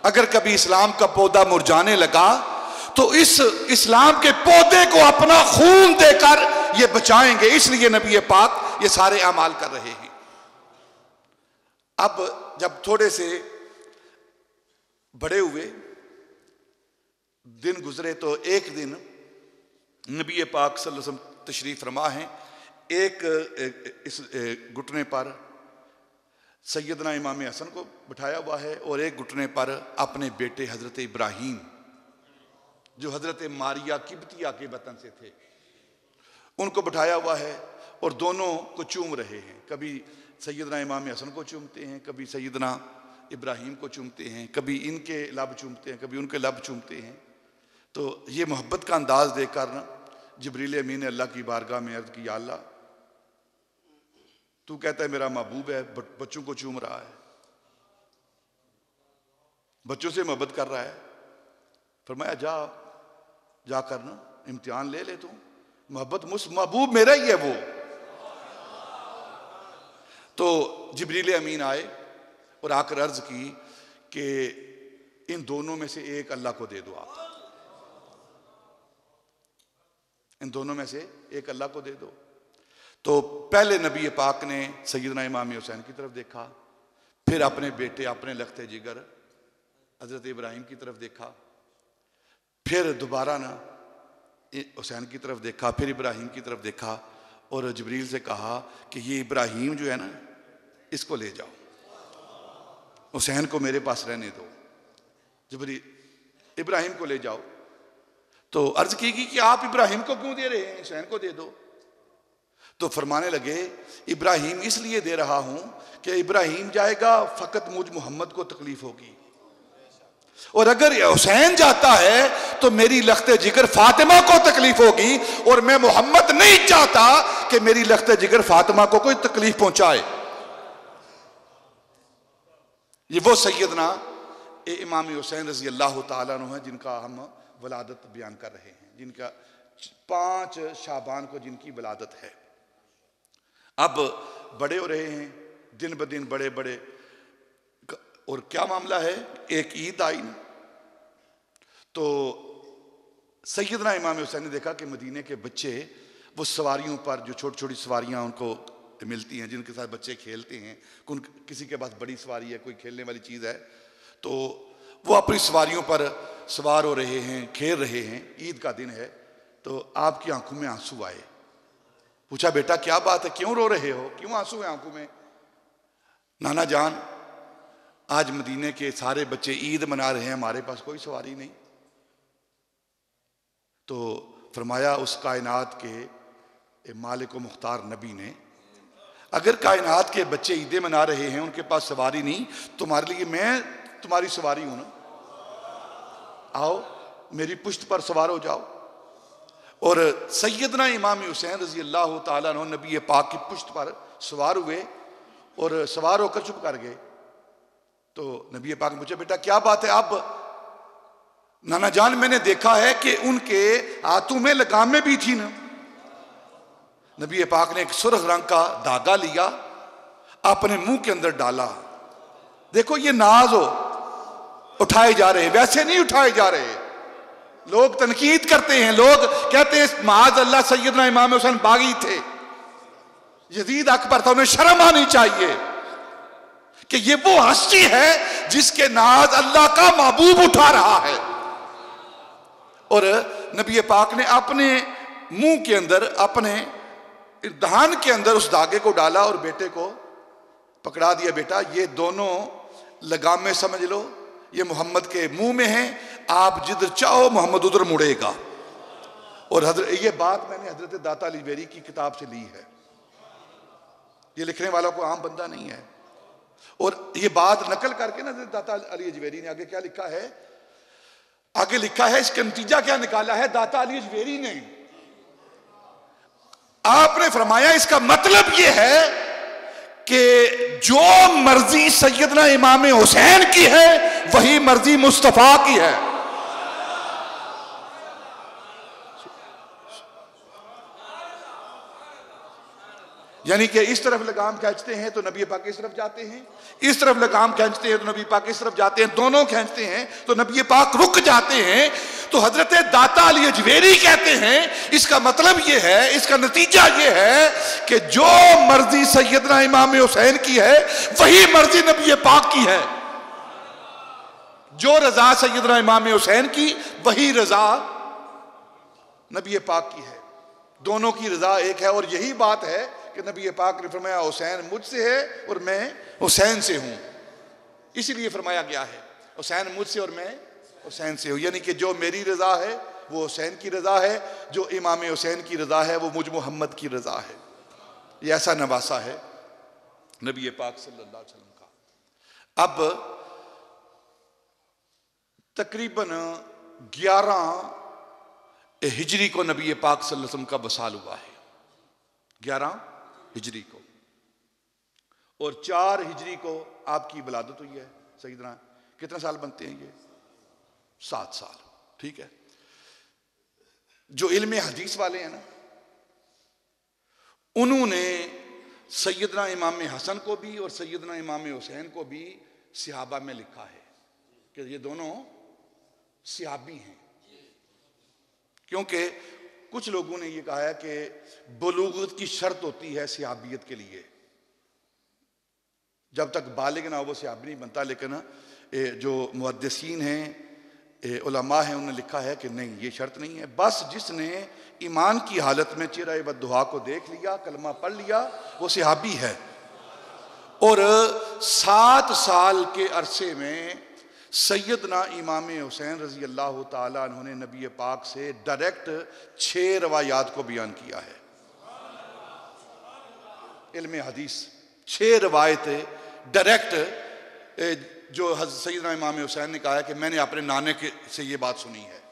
अगर कभी इस्लाम का पौधा मुरझाने लगा तो इस इस्लाम के पौधे को अपना खून देकर ये बचाएंगे। इसलिए नबी पाक ये सारे अमाल कर रहे हैं। अब जब थोड़े से बड़े हुए, दिन गुजरे, तो एक दिन नबी पाक सल्लल्लाहु अलैहि वसल्लम तशरीफ फरमा हैं। एक इस घुटने पर सैयदना इमाम हसन को बिठाया हुआ है और एक घुटने पर अपने बेटे हजरत इब्राहीम, जो हजरत मारिया किब्तिया के वतन से थे, उनको बिठाया हुआ है और दोनों को चूम रहे हैं। कभी सैयदना इमाम हसन को चूमते हैं, कभी सैयदना इब्राहीम को चूमते हैं, कभी इनके लब चूमते हैं, कभी उनके लब चूमते हैं। तो ये मोहब्बत का अंदाज देकर ना जिब्रील अमीन ने अल्लाह की बारगाह में अर्ज की, या अल्लाह, तू कहता है मेरा महबूब है, बच्चों को चूम रहा है, बच्चों से मोहब्बत कर रहा है। फरमाया जा करना इम्तिहान ले ले तू, मोहब्बत महबूब मेरा ही है वो। तो जिब्रील अमीन आए और आकर अर्ज की कि इन दोनों में से एक अल्लाह को दे दो, आप इन दोनों में से एक अल्लाह को दे दो। तो पहले नबी पाक ने सैयदना इमाम हुसैन की तरफ देखा, फिर अपने बेटे, अपने लख्ते जिगर हजरत इब्राहीम की तरफ देखा, फिर दोबारा ना हुसैन की तरफ देखा, फिर इब्राहीम की तरफ देखा और जिब्रील से कहा कि ये इब्राहीम जो है ना, इसको ले जाओ, हुसैन को मेरे पास रहने दो। जिब्रील इब्राहीम को ले जाओ। तो अर्ज की कि आप इब्राहीम को क्यों दे रहे हैं, हुसैन को दे दो। तो फरमाने लगे, इब्राहीम इसलिए दे रहा हूं कि इब्राहीम जाएगा फकत मुझ मोहम्मद को तकलीफ होगी, और अगर हुसैन जाता है तो मेरी लख्ते जिगर फातिमा को तकलीफ होगी, और मैं मोहम्मद नहीं चाहता कि मेरी लख्ते जिगर फातिमा को कोई तकलीफ पहुंचाए। ये वो सैयदना इमाम हुसैन रजी अल्लाह तआला अन्हु है जिनका हम वलादत बयान कर रहे हैं, जिनका 5 शाबान को जिनकी वलादत है। अब बड़े हो रहे हैं दिन ब दिन, बड़े बड़े। और क्या मामला है, एक ईद आई ना, तो सैयदना इमाम हुसैन ने देखा कि मदीने के बच्चे वो सवारियों पर, जो छोटी छोटी सवारियां उनको मिलती हैं, जिनके साथ बच्चे खेलते हैं, किसी के पास बड़ी सवारी है, कोई खेलने वाली चीज़ है, तो वो अपनी सवारियों पर सवार हो रहे हैं, खेल रहे हैं। ईद का दिन है। तो आपकी आंखों में आंसू आए। पूछा, बेटा क्या बात है, क्यों रो रहे हो, क्यों आंसू है आंखों में? नाना जान, आज मदीने के सारे बच्चे ईद मना रहे हैं, हमारे पास कोई सवारी नहीं। तो फरमाया, उस कायनात के मालिक व मुख्तार नबी ने, अगर कायनात के बच्चे ईदें मना रहे हैं, उनके पास सवारी नहीं, तुम्हारे लिए मैं तुम्हारी सवारी हूं ना, आओ मेरी पुश्त पर सवार हो जाओ। और सैयदना इमाम हुसैन रजी अल्लाह तआला अन्हु नबी पाक की पुश्त पर सवार हुए और सवार होकर चुप कर गए। तो नबी पाक ने पूछा, बेटा क्या बात है? अब नाना जान, मैंने देखा है कि उनके हाथों में लगामें भी थी ना। नबी पाक ने एक सुर्ख रंग का धागा लिया, अपने मुंह के अंदर डाला। देखो ये नाज हो, उठाए जा रहे, वैसे नहीं उठाए जा रहे। लोग तनकीद करते हैं, लोग कहते हैं माज अल्लाह सैयदना इमाम हुसैन बागी थे, यजीद अकबर था, उन्हें शर्म आनी चाहिए कि ये वो हस्ती है जिसके नाज अल्लाह का महबूब उठा रहा है। और नबी पाक ने अपने मुंह के अंदर, अपने दहान के अंदर उस धागे को डाला और बेटे को पकड़ा दिया। बेटा ये दोनों लगाम में समझ लो, ये मोहम्मद के मुंह में है, आप जिधर चाहो मोहम्मद उधर मुड़ेगा। और ये बात मैंने हजरत दाता अली जवेरी की किताब से ली है, ये लिखने वाला कोई आम बंदा नहीं है। और ये बात नकल करके ना हजरत दाता अली जवेरी ने आगे क्या लिखा है, आगे लिखा है, इसका नतीजा क्या निकाला है दाता अली जवेरी ने। आपने फरमाया इसका मतलब यह है कि जो मर्जी सैयदना इमाम हुसैन की है वही मर्जी मुस्तफा की है। यानी कि इस तरफ लगाम खींचते हैं तो नबी पाक इस तरफ जाते हैं, इस तरफ लगाम खींचते हैं तो नबी पाक इस तरफ जाते हैं, दोनों खींचते हैं तो नबी पाक रुक जाते हैं। तो हजरत दाता अली अजवेरी कहते हैं इसका मतलब यह है, इसका नतीजा यह है कि जो मर्जी सैयदना इमाम हुसैन की है वही मर्जी नबी पाक की है। जो रजा सैयदना इमाम हुसैन की वही रजा नबी पाक की है। दोनों की रजा एक है। और यही बात है कि नबी पाक ने फरमाया हुसैन मुझसे है और मैं हुसैन से हूं, इसीलिए फरमाया गया है हुसैन मुझसे और मैं हुसैन से हूं। यानी कि जो मेरी रजा है वो हुसैन की रजा है, जो इमाम हुसैन की रजा है वो मुझ मोहम्मद की रजा है। ये ऐसा नवासा है नबी पाक सल्लल्लाहु अलैहि वसल्लम का। अब तकरीबन 11 हिजरी को नबी पाक सल्लल्लाहु अलैहि वसल्लम का वसाल हुआ है, 11 हिजरी को, और 4 हिजरी को आपकी विलादत हुई है। सैयदना कितने साल बनते हैं ये? 7 साल। ठीक है। जो इल्म हदीस वाले हैं ना, उन्होंने सैयदना इमाम हसन को भी और सैयदना इमाम हुसैन को भी सिहाबा में लिखा है कि ये दोनों सिहाबी हैं। क्योंकि कुछ लोगों ने ये कहा है कि बलूगत की शर्त होती है सिहाबियत के लिए, जब तक बालिग ना हो वो सिहाबी नहीं बनता। लेकिन जो मुहद्दिसीन हैं, उलमा हैं, उन्होंने लिखा है कि नहीं, ये शर्त नहीं है। बस जिसने ईमान की हालत में चिराए बद्दुहा को देख लिया, कलमा पढ़ लिया, वो सिहाबी है। और 7 साल के अरसे में सैयदना इमाम हुसैन रजी अल्लाह ताला अन्हु ने नबी पाक से डायरेक्ट 6 रवायात को बयान किया है। इल्म हदीस 6 रवायतें डायरेक्ट जो सैयदना इमाम हुसैन ने कहा है कि मैंने अपने नाने के से ये बात सुनी है।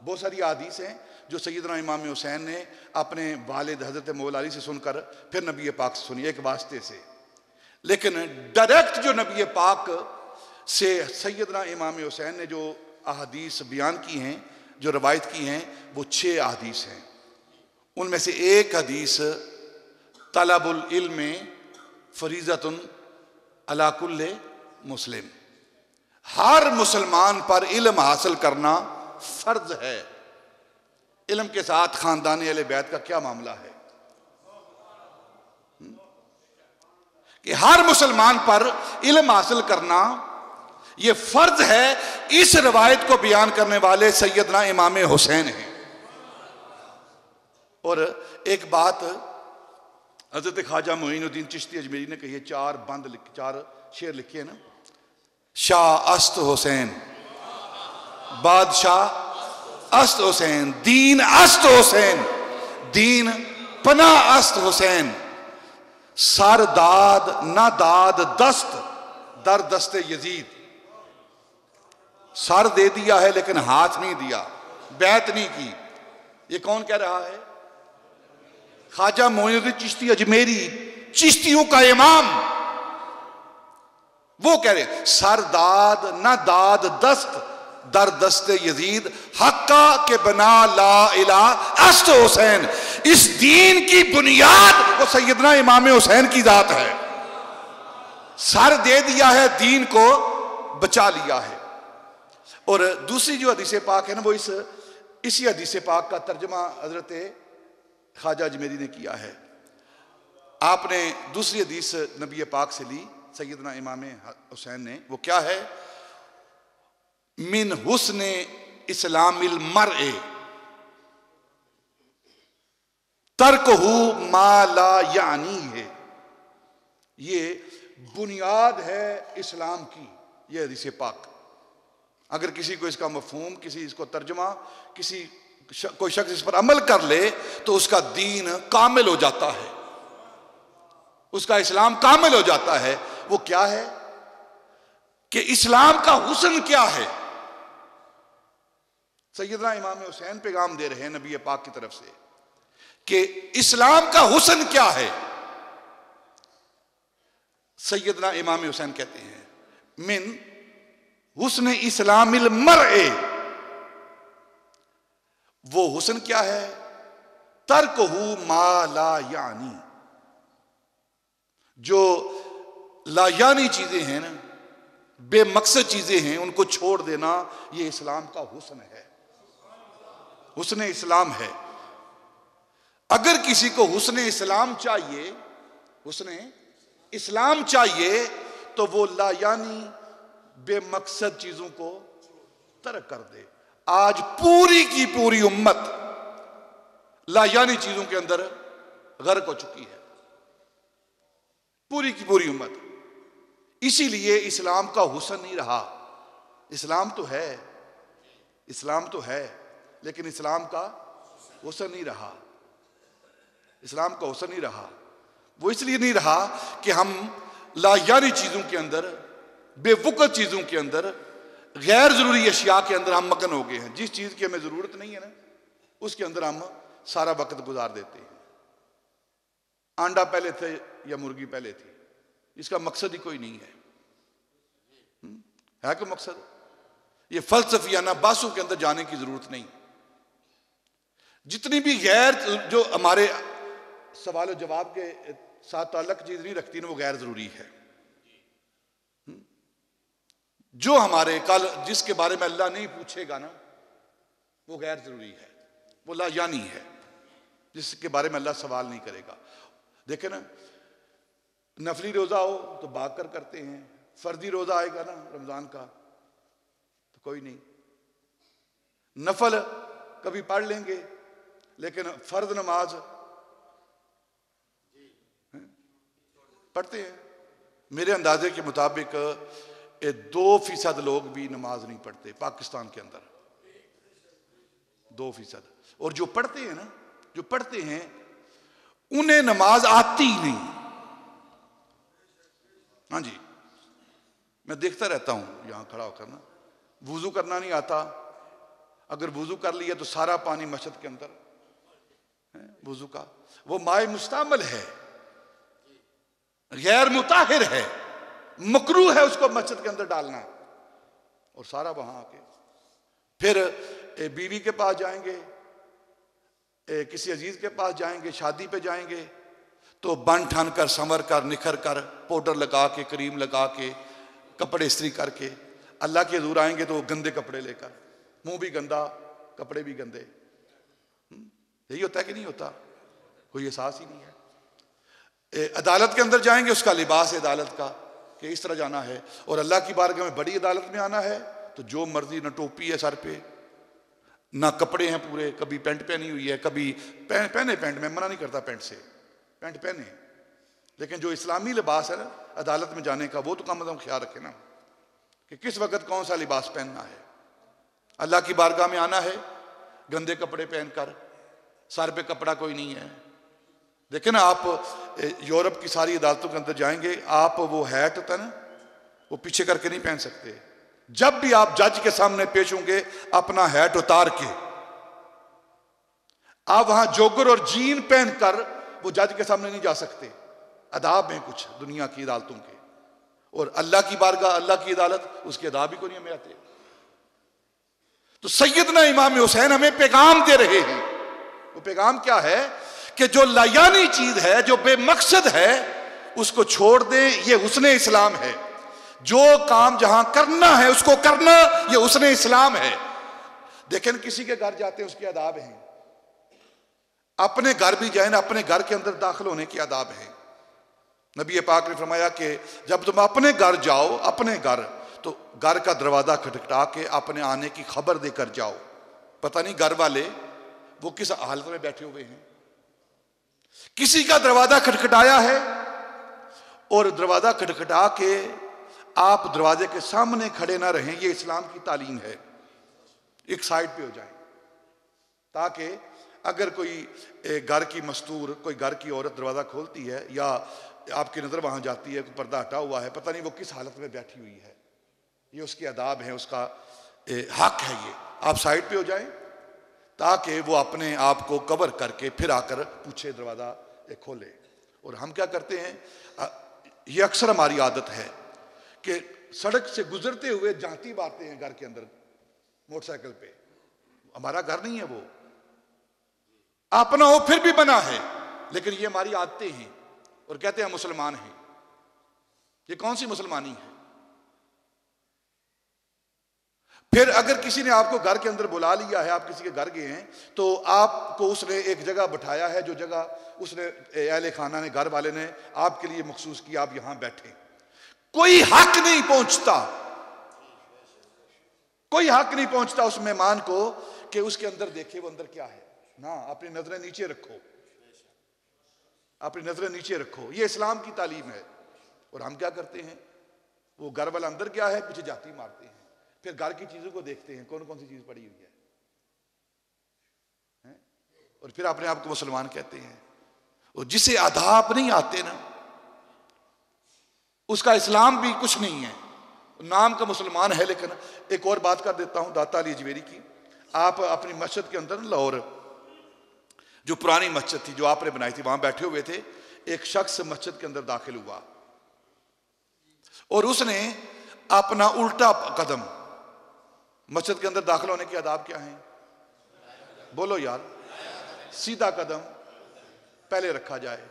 बहुत सारी हदीस हैं जो सैयदना इमाम हुसैन ने अपने वालिद हजरत मौला अली से सुनकर फिर नबी पाक से सुनी, एक वास्ते से। लेकिन डायरेक्ट जो नबी पाक से सैयदना इमाम हुसैन ने जो अहादीस बयान की हैं, जो रवायत की हैं, वो 6 अहादीस हैं। उनमें से एक हदीस तलबुल इल्म फरीज़तुन अला कुल्ले मुस्लिम, हर मुसलमान पर इल्म हासिल करना फर्ज है। इल्म के साथ खानदान अहले बैत का क्या मामला है कि हर मुसलमान पर इल्म हासिल करना ये फर्ज है। इस रवायत को बयान करने वाले सैयदना इमाम हुसैन हैं। और एक बात हजरत ख्वाजा मोइनुद्दीन चिश्ती अजमेरी ने कही है, 4 शेर लिखे हैं ना, शाह अस्त हुसैन, बादशाह अस्त हुसैन, दीन अस्त हुसैन, दीन पना अस्त हुसैन, सर दाद ना दाद दस्त दर दस्ते यजीद। सर दे दिया है लेकिन हाथ नहीं दिया, बैत नहीं की। ये कौन कह रहा है? ख्वाजा मोइनुद्दीन चिश्ती अजमेरी, चिश्तियों का इमाम। वो कह रहे सर दाद ना दाद दस्त दर दस्ते यजीद, हक्का के बना ला इला अस्त हुसैन। इस दीन की बुनियाद वो सैयदना इमाम हुसैन की जात है। सर दे दिया है, दीन को बचा लिया है। और दूसरी जो हदीस पाक है ना, वो इसी हदीस पाक का तर्जमा हजरत ख्वाजा अजमेरी ने किया है। आपने दूसरी हदीस नबी पाक से ली सैयदना इमाम हुसैन ने, वो क्या है? मिन हुस्ने इस्लामिल मरए तर्कहु मा ला यानी है। ये बुनियाद है इस्लाम की, ये हदीस पाक। अगर किसी को इसका मफहूम, किसी इसको तर्जमा, कोई शख्स इस पर अमल कर ले तो उसका दीन कामिल हो जाता है, उसका इस्लाम कामिल हो जाता है। वो क्या है कि इस्लाम का हुस्न क्या है? सैयदना इमाम हुसैन पैगाम दे रहे हैं नबी पाक की तरफ से कि इस्लाम का हुस्न क्या है। सैयदना इमाम हुसैन कहते हैं, मिन हुस्न इस्लामिल मरए, वो हुस्न क्या है, तर्कहु मा ला यानी, जो लायानी चीजें हैं ना, बेमकसद चीजें हैं, उनको छोड़ देना, ये इस्लाम का हुस्न है, हुस्न इस्लाम है। अगर किसी को हुस्न इस्लाम चाहिए, हुस्न इस्लाम चाहिए, तो वो लायानी बेमकसद चीजों को तर्क कर दे। आज पूरी की पूरी उम्मत लायानी चीजों के अंदर गर्क हो चुकी है, पूरी की पूरी उम्मत। इसीलिए इस्लाम का हुस्न नहीं रहा। इस्लाम तो है, इस्लाम तो है, लेकिन इस्लाम का हुस्न नहीं रहा। इस्लाम का हुस्न नहीं रहा। वो इसलिए नहीं रहा कि हम लायानी चीजों के अंदर, बेवकूफ चीजों के अंदर, गैर जरूरी अशिया के अंदर हम मगन हो गए हैं। जिस चीज की हमें जरूरत नहीं है ना, उसके अंदर हम सारा वक्त गुजार देते हैं। अंडा पहले थे या मुर्गी पहले थी, इसका मकसद ही कोई नहीं है। कोई मकसद? ये फलसफियाना बासों के अंदर जाने की जरूरत नहीं। जितनी भी गैर, जो हमारे सवाल जवाब के साथ ताल्लुक चीज नहीं रखती ना, वो गैर जरूरी है। जो हमारे कल जिसके बारे में अल्लाह नहीं पूछेगा ना, वो गैर जरूरी है, वो लायानी है, जिसके बारे में अल्लाह सवाल नहीं करेगा। देखे ना, नफली रोजा हो तो भाग कर करते हैं, फर्जी रोजा आएगा ना रमजान का तो कोई नहीं। नफल कभी पढ़ लेंगे, लेकिन फर्ज नमाज पढ़ते हैं। मेरे अंदाजे के मुताबिक 2% लोग भी नमाज नहीं पढ़ते पाकिस्तान के अंदर, 2%। और जो पढ़ते हैं ना, जो पढ़ते हैं, उन्हें नमाज आती ही नहीं। हाँ जी, मैं देखता रहता हूं यहां खड़ा होकर ना, वुजू करना नहीं आता। अगर वुजू कर लिया तो सारा पानी मस्जिद के अंदर वुजू का, वो माए मुस्तामल है, गैर मुताहिर है, मकरूह है उसको मस्जिद के अंदर डालना, और सारा वहां आके फिर बीवी के पास जाएंगे, किसी अजीज के पास जाएंगे, शादी पे जाएंगे, तो बन ठन कर, संवर कर, निखर कर, पाउडर लगा के, क्रीम लगा के, कपड़े इस्त्री करके अल्लाह के हजूर आएंगे तो गंदे कपड़े लेकर, मुंह भी गंदा, कपड़े भी गंदे। यही होता है कि नहीं होता? कोई एहसास ही नहीं है। अदालत के अंदर जाएंगे, उसका लिबास है अदालत का कि इस तरह जाना है, और अल्लाह की बारगाह में बड़ी अदालत में आना है तो जो मर्जी, ना टोपी है सर पे, ना कपड़े हैं पूरे, कभी पैंट पहनी हुई है, कभी पहने पैंट, मैं मना नहीं करता पैंट से, पैंट पहने, लेकिन जो इस्लामी लिबास है ना अदालत में जाने का, वो तो कम से कम ख्याल रखे ना कि किस वक्त कौन सा लिबास पहनना है। अल्लाह की बारगाह में आना है गंदे कपड़े पहनकर, सर पे कपड़ा कोई नहीं है। देखे ना, आप यूरोप की सारी अदालतों के अंदर जाएंगे, आप वो हैट होता है ना, वो पीछे करके नहीं पहन सकते। जब भी आप जज के सामने पेश होंगे, अपना हैट उतार के, आप वहां जोगर और जीन पहनकर वो जज के सामने नहीं जा सकते। अदाब हैं कुछ दुनिया की अदालतों के, और अल्लाह की बारगाह, अल्लाह की अदालत, उसके अदाब ही को नहीं हमें आते। तो सैयदना इमाम हुसैन हमें पैगाम दे रहे हैं। वो पैगाम क्या है कि जो लायानी चीज है, जो बेमकसद है, उसको छोड़ दें, ये हुस्न इस्लाम है। जो काम जहां करना है उसको करना, ये हुस्न इस्लाम है। देखें, किसी के घर जाते हैं, उसके आदाब हैं। अपने घर भी जाए ना, अपने घर के अंदर दाखिल होने के आदाब हैं। नबी पाक ने फरमाया कि जब तुम अपने घर जाओ, अपने घर, तो घर का दरवाजा खटखटा के अपने आने की खबर देकर जाओ। पता नहीं घर वाले वो किस हालत में बैठे हुए हैं। किसी का दरवाजा खटखटाया है और दरवाजा खटखटा के आप दरवाजे के सामने खड़े ना रहें, ये इस्लाम की तालीम है। एक साइड पे हो जाए, ताकि अगर कोई घर की मस्तूर, कोई घर की औरत दरवाजा खोलती है या आपकी नजर वहां जाती है, पर्दा हटा हुआ है, पता नहीं वो किस हालत में बैठी हुई है, ये उसके आदाब है, उसका हक है। ये आप साइड पे हो जाएं ताकि वो अपने आप को कवर करके फिर आकर पूछे, दरवाज़ा खोले। और हम क्या करते हैं, ये अक्सर हमारी आदत है कि सड़क से गुजरते हुए झांकी मारते हैं घर के अंदर मोटरसाइकिल पे। हमारा घर नहीं है वो, अपना हो फिर भी बना है, लेकिन ये हमारी आदतें हैं और कहते हैं मुसलमान हैं। ये कौन सी मुसलमानी है? फिर अगर किसी ने आपको घर के अंदर बुला लिया है, आप किसी के घर गए हैं, तो आपको उसने एक जगह बिठाया है, जो जगह उसने अहले खाना ने, घर वाले ने आपके लिए मखसूस की, आप यहां बैठे। कोई हक नहीं पहुंचता, कोई हक नहीं पहुंचता उस मेहमान को कि उसके अंदर देखे वो अंदर क्या है। ना, अपनी नजरें नीचे रखो, अपनी नजरें नीचे रखो। ये इस्लाम की तालीम है। और हम क्या करते हैं, वो घर वाला अंदर क्या है, पीछे जाती मारते हैं, फिर घर की चीजों को देखते हैं कौन कौन सी चीज पड़ी हुई है, और फिर अपने आप को मुसलमान कहते हैं। और जिसे आदाब नहीं आते ना, उसका इस्लाम भी कुछ नहीं है, नाम का मुसलमान है। लेकिन एक और बात कर देता हूं दाता अली अजमेरी की। आप अपनी मस्जिद के अंदर, लाहौर जो पुरानी मस्जिद थी जो आपने बनाई थी, वहां बैठे हुए थे, एक शख्स मस्जिद के अंदर दाखिल हुआ और उसने अपना उल्टा कदम, मस्जिद के अंदर दाखिल होने के आदाब क्या हैं, बोलो यार, सीधा कदम पहले रखा जाए,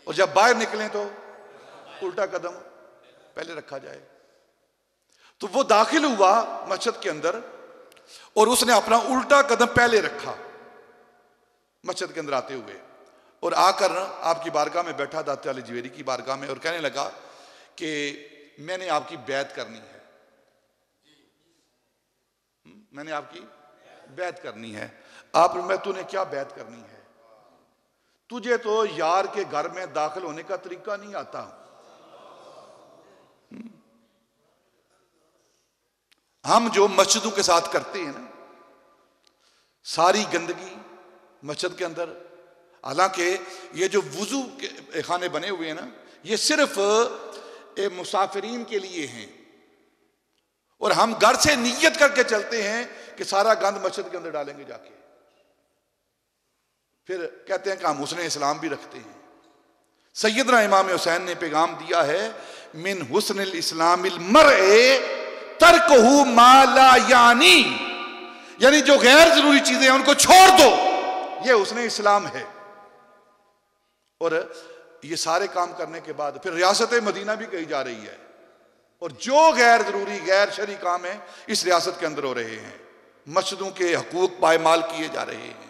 और जब बाहर निकलें तो उल्टा कदम पहले रखा जाए। तो वो दाखिल हुआ मस्जिद के अंदर और उसने अपना उल्टा कदम पहले रखा मस्जिद के अंदर आते हुए, और आकर आपकी बारगाह में बैठा, दाता अली अजमेरी की बारगाह में, और कहने लगा कि मैंने आपकी बैत करनी है, मैंने आपकी बैत करनी है। आप मैं तूने क्या बैत करनी है, तुझे तो यार के घर में दाखिल होने का तरीका नहीं आता। हम जो मस्जिदों के साथ करते हैं ना, सारी गंदगी मस्जिद के अंदर, हालांकि ये जो वुजू के खाने बने हुए हैं ना, ये सिर्फ मुसाफिरीन के लिए हैं, और हम घर से नियत करके चलते हैं कि सारा गंद मस्जिद के अंदर डालेंगे जाके, फिर कहते हैं कि हम हुस्न इस्लाम भी रखते हैं। सैयदना इमाम हुसैन ने पैगाम दिया है, मिन हुस्निल इस्लामिल मरए तरकहु मा ला यानी, यानी जो गैर जरूरी चीजें हैं उनको छोड़ दो, ये हुस्न इस्लाम है। और ये सारे काम करने के बाद फिर रियासत मदीना भी कही जा रही है, और जो गैर जरूरी गैर शरई काम है इस रियासत के अंदर हो रहे हैं, मस्जिदों के हकूक पायमाल किए जा रहे हैं।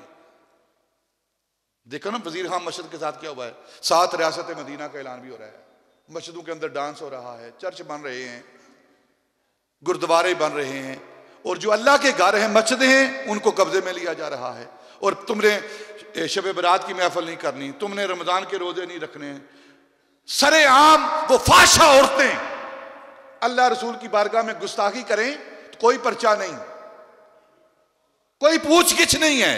देखो ना वजीर खान मस्जिद के साथ क्या हुआ है, 7 रियासत मदीना का ऐलान भी हो रहा है, मस्जिदों के अंदर डांस हो रहा है, चर्च बन रहे हैं, गुरुद्वारे बन रहे हैं, और जो अल्लाह के घर हैं, मस्जिदें हैं, उनको कब्जे में लिया जा रहा है। और तुमने शब बरात की महफिल नहीं करनी, तुमने रमजान के रोजे नहीं रखने, सरेआम वो फाशा औरतें अल्लाह रसूल की बारगाह में गुस्ताखी करें तो कोई पर्चा नहीं, कोई पूछगिछ नहीं है,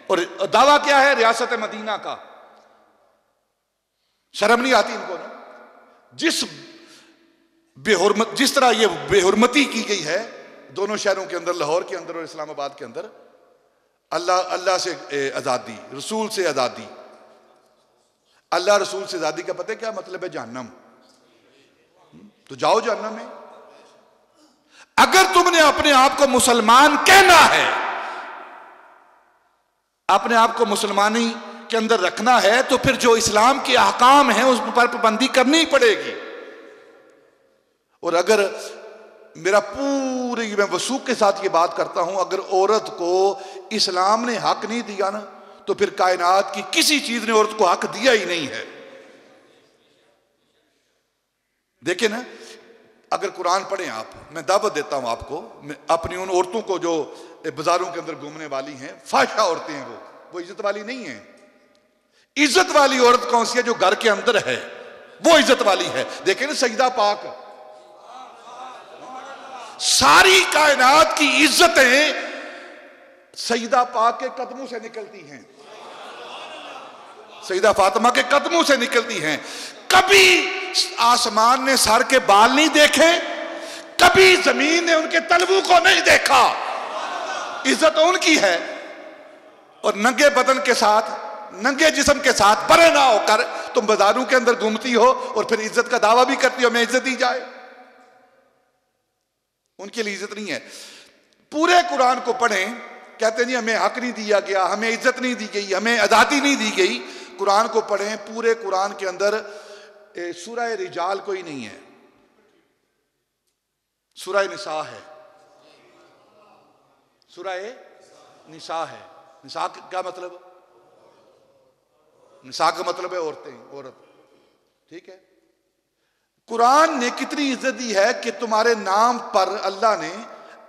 और दावा क्या है रियासत मदीना का। शर्म नहीं आती इनको ना? जिस तरह ये बेहुरमती की गई है दोनों शहरों के अंदर, लाहौर के अंदर और इस्लामाबाद के अंदर, अल्लाह से आजादी, रसूल से आजादी। अल्लाह रसूल से आजादी का पता है क्या मतलब है? जहन्नम। तो जाओ जहन्नम में। अगर तुमने अपने आप को मुसलमान कहना है, अपने आप को मुसलमानी के अंदर रखना है, तो फिर जो इस्लाम के अहकाम हैं उस पर पाबंदी करनी ही पड़ेगी। और अगर मेरा पूरी, मैं वसूख के साथ ये बात करता हूं, अगर औरत को इस्लाम ने हक नहीं दिया ना, तो फिर कायनात की किसी चीज ने औरत को हक दिया ही नहीं है। देखिए ना, अगर कुरान पढ़ें आप, मैं दावत देता हूं आपको, अपनी उन औरतों को जो बाजारों के अंदर घूमने वाली हैं, फाशा औरतें हैं, वो इज्जत वाली नहीं है। इज्जत वाली औरत कौन सी है? जो घर के अंदर है, वो इज्जत वाली है। देखें ना सजदा पाक, सारी कायनात की इज्जतें सईदा पाक के कदमों से निकलती हैं, सईदा फातिमा के कदमों से निकलती हैं। कभी आसमान ने सर के बाल नहीं देखे, कभी जमीन ने उनके तलवों को नहीं देखा। इज्जत उनकी है, और नंगे बदन के साथ, नंगे जिस्म के साथ बरे ना होकर तुम बाजारों के अंदर घूमती हो और फिर इज्जत का दावा भी करती हो, हमें इज्जत दी जाए। उनके लिए इज्जत नहीं है। पूरे कुरान को पढ़ें, कहते हैं जी हमें हक नहीं दिया गया, हमें इज्जत नहीं दी गई, हमें आजादी नहीं दी गई। कुरान को पढ़ें, पूरे कुरान के अंदर सूरह रिजाल कोई नहीं है, सूरह निसा है, सूरह निसा है। निसा क्या मतलब? निसा का मतलब है औरतें, औरत, ठीक है। कुरान ने कितनी इज्जत दी है कि तुम्हारे नाम पर अल्लाह ने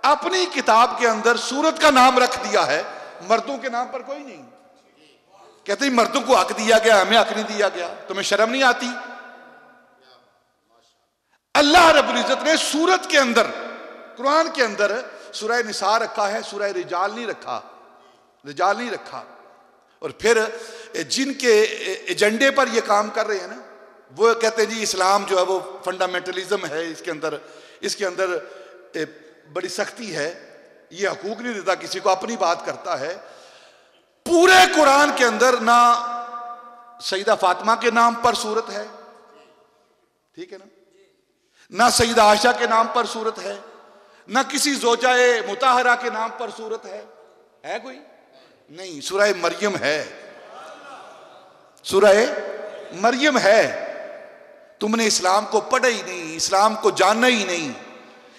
अपनी किताब के अंदर सूरत का नाम रख दिया है, मर्दों के नाम पर कोई नहीं। कहते हैं मर्दों को हक दिया गया, हमें हक नहीं दिया गया, तुम्हें शर्म नहीं आती? अल्लाह रब्बुल इज्जत ने सूरत के अंदर, कुरान के अंदर सूरह निसा रखा है, सूरह रिजाल नहीं रखा, रिजाल नहीं रखा। और फिर जिनके एजेंडे पर ये काम कर रहे हैं ना, वो कहते हैं जी इस्लाम जो है वो फंडामेंटलिज्म है, इसके अंदर बड़ी सख्ती है, ये हकूक नहीं देता किसी को, अपनी बात करता है। पूरे कुरान के अंदर ना सईदा फातिमा के नाम पर सूरत है, ठीक है ना सईदा आयशा के नाम पर सूरत है, ना किसी ज़ौजाए मुताहरा के नाम पर सूरत है कोई नहीं। सूरह मरियम है, सूरह मरियम है। तुमने इस्लाम को पढ़ा ही नहीं, इस्लाम को जाना ही नहीं,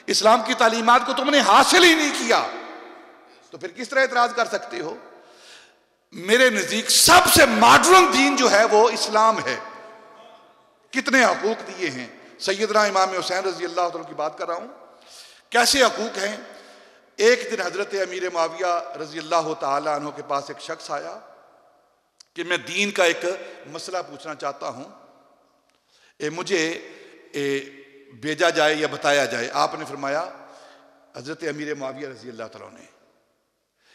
इस्लाम की तालीमात को तुमने हासिल ही नहीं किया, तो फिर किस तरह एतराज कर सकते हो? मेरे नजदीक सबसे मॉडर्न दीन जो है वो इस्लाम है। कितने हकूक दिए हैं। सैयदना इमाम हुसैन रजी अल्लाह तआला की बात कर रहा हूं, कैसे हकूक हैं। एक दिन हजरत अमीर मुआविया रजी अल्लाह तआला अन्हु के पास एक शख्स आया कि मैं दीन का एक मसला पूछना चाहता हूं, मुझे भेजा जाए या बताया जाए। आपने फरमाया, हजरत अमीर मुआविया रजी अल्लाह तआला ने,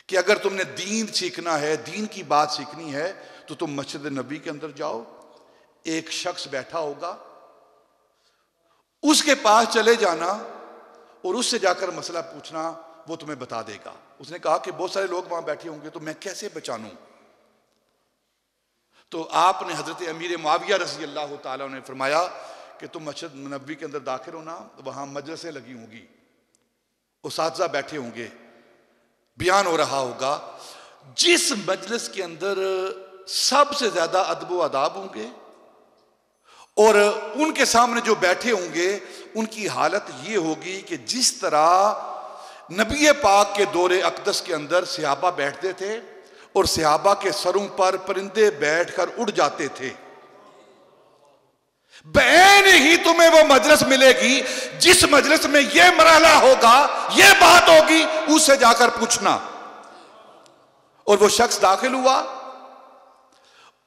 कि अगर तुमने दीन सीखना है, दीन की बात सीखनी है, तो तुम मस्जिद नबी के अंदर जाओ, एक शख्स बैठा होगा, उसके पास चले जाना और उससे जाकर मसला पूछना, वो तुम्हें बता देगा। उसने कहा कि बहुत सारे लोग वहां बैठे होंगे, तो मैं कैसे पहचानूं? तो आपने हजरत अमीर मुआविया रज़ी अल्लाह ताला ने फरमाया कि तुम मस्जिद नबी के अंदर दाखिल होना, वहां मजलिसें लगी होंगी, उस्ताज़ा बैठे होंगे, बयान हो रहा होगा। जिस मजलिस के अंदर सबसे ज्यादा अदब व आदाब होंगे और उनके सामने जो बैठे होंगे, उनकी हालत ये होगी कि जिस तरह नबी पाक के दौरे अक़दस के अंदर सहाबा बैठते थे और सहाबा के सरों पर परिंदे बैठकर उड़ जाते थे, बैन ही तुम्हें वो मजलिस मिलेगी जिस मजलिस में ये मरहला होगा, ये बात होगी, उससे जाकर पूछना। और वो शख्स दाखिल हुआ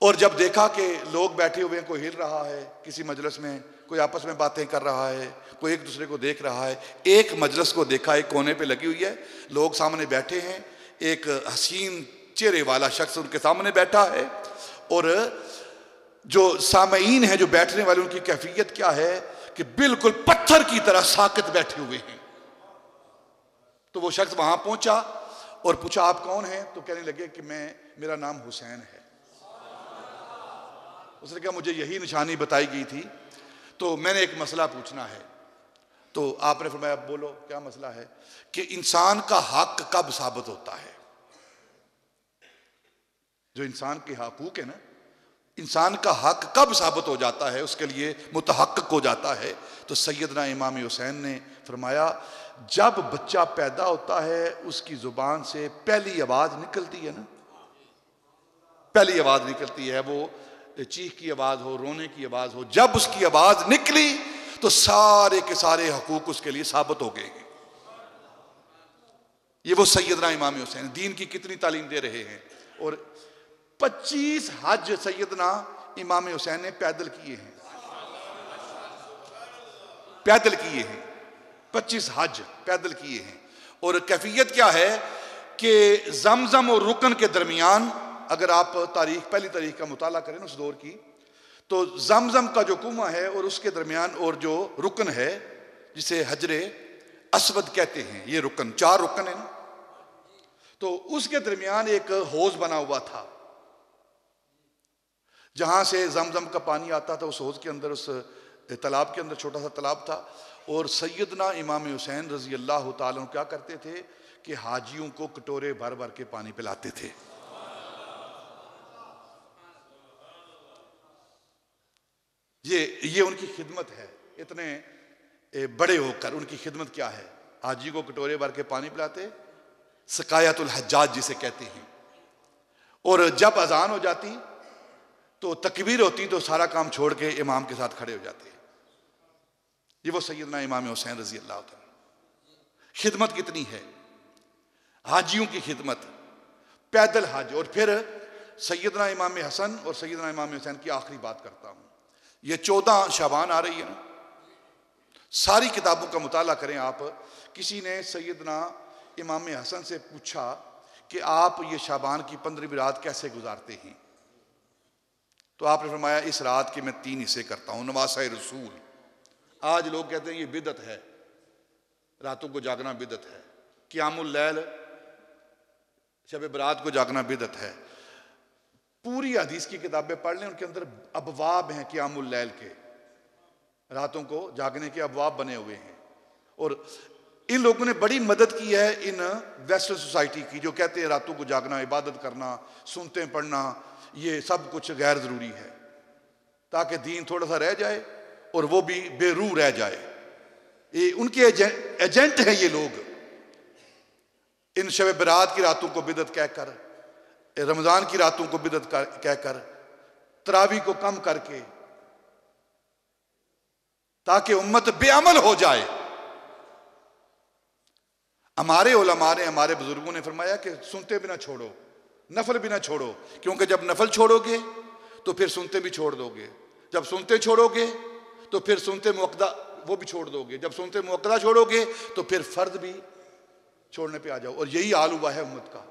और जब देखा कि लोग बैठे हुए हैं, कोई हिल रहा है किसी मजलिस में, कोई आपस में बातें कर रहा है, कोई एक दूसरे को देख रहा है। एक मजलिस को देखा, एक कोने पे लगी हुई है, लोग सामने बैठे हैं, एक हसीन चेहरे वाला शख्स उनके सामने बैठा है और जो सामईन है, जो बैठने वाले, उनकी कैफियत क्या है कि बिल्कुल पत्थर की तरह साकित बैठे हुए हैं। तो वो शख्स वहां पहुंचा और पूछा आप कौन हैं? तो कहने लगे कि मेरा नाम हुसैन है। उसने कहा मुझे यही निशानी बताई गई थी, तो मैंने एक मसला पूछना है। तो आपने फरमाया बोलो क्या मसला है? कि इंसान का हक कब साबित होता है? जो इंसान के हकूक है ना, इंसान का हक कब साबित हो जाता है, उसके लिए मुतहक्किक हो जाता है। तो सैयदना इमाम हुसैन ने फरमाया जब बच्चा पैदा होता है, उसकी जुबान से पहली आवाज निकलती है ना, पहली आवाज निकलती है, वो चीख की आवाज हो, रोने की आवाज हो, जब उसकी आवाज निकली तो सारे के सारे हकूक उसके लिए साबित हो गए। ये वो सैयदना इमाम हुसैन दीन की कितनी तालीम दे रहे हैं। और 25 हज सैयदना इमाम हुसैन ने पैदल किए हैं, पैदल किए हैं, 25 हज पैदल किए हैं। और कैफियत क्या है कि जमजम और रुकन के दरमियान, अगर आप पहली तारीख का मुताला करें उस दौर की, तो जमजम का जो कुआं है और उसके दरमियान और जो रुकन है, जिसे हजरे असवद कहते हैं, ये रुकन, 4 रुकन है ना, तो उसके दरमियान एक हौज बना हुआ था, जहां से जमजम का पानी आता था। उस हौज के अंदर, उस तालाब के अंदर छोटा सा तालाब था। और सैयदना इमाम हुसैन रजी अल्लाह ताला अन्हु क्या करते थे कि हाजियों को कटोरे भर भर के पानी पिलाते थे। ये उनकी खिदमत है। इतने बड़े होकर उनकी खिदमत क्या है? हाजी को कटोरे भर के पानी पिलाते, सकायतुल हज्जाज जिसे कहते हैं। और जब अजान हो जाती तो तकबीर होती तो सारा काम छोड़ के इमाम के साथ खड़े हो जाते। ये वो सैयदना इमाम हुसैन रजी अल्लाह ताला। खिदमत कितनी है, हाजियों की खिदमत, पैदल हज। और फिर सैयदना इमाम हसन और सैयदना इमाम हुसैन की आखिरी बात करता हूं। ये 14 शाबान आ रही है ना, सारी किताबों का मुताला करें आप। किसी ने सैयदना इमाम हसन से पूछा कि आप ये शाबान की 15वीं रात कैसे गुजारते हैं? तो आपने फरमाया इस रात के मैं 3 हिस्से करता हूं, नवासा रसूल। आज लोग कहते हैं ये बिदअत है, रातों को जागना बिदअत है। क़ियामुल लैल, शब बरात को जागना बिदअत है। पूरी हदीस की किताबें पढ़ लें, उनके अंदर अबवाब हैं क़ियामुल लैल के, रातों को जागने के अबवाब बने हुए हैं। और इन लोगों ने बड़ी मदद की है इन वेस्टर्न सोसाइटी की, जो कहते हैं रातों को जागना, इबादत करना, सुनते पढ़ना, ये सब कुछ गैर जरूरी है, ताकि दीन थोड़ा सा रह जाए और वो भी बेरूह रह जाए। ये उनके एजेंट हैं ये लोग। इन शब बरात की रातों को बिदअत कहकर, रमजान की रातों को बिदअत कहकर, तरावी को कम करके, ताकि उम्मत बेअमल हो जाए। हमारे उलमा ने, हमारे बुजुर्गों ने फरमाया कि सुनते भी ना छोड़ो, नफल भी ना छोड़ो, क्योंकि जब नफल छोड़ोगे तो फिर सुनते भी छोड़ दोगे, जब सुनते छोड़ोगे तो फिर सुनते मुअक्कदा वो भी छोड़ दोगे, जब सुनते मुअक्कदा छोड़ोगे तो फिर फर्द भी छोड़ने पे आ जाओ। और यही हाल हुआ है उम्मत का।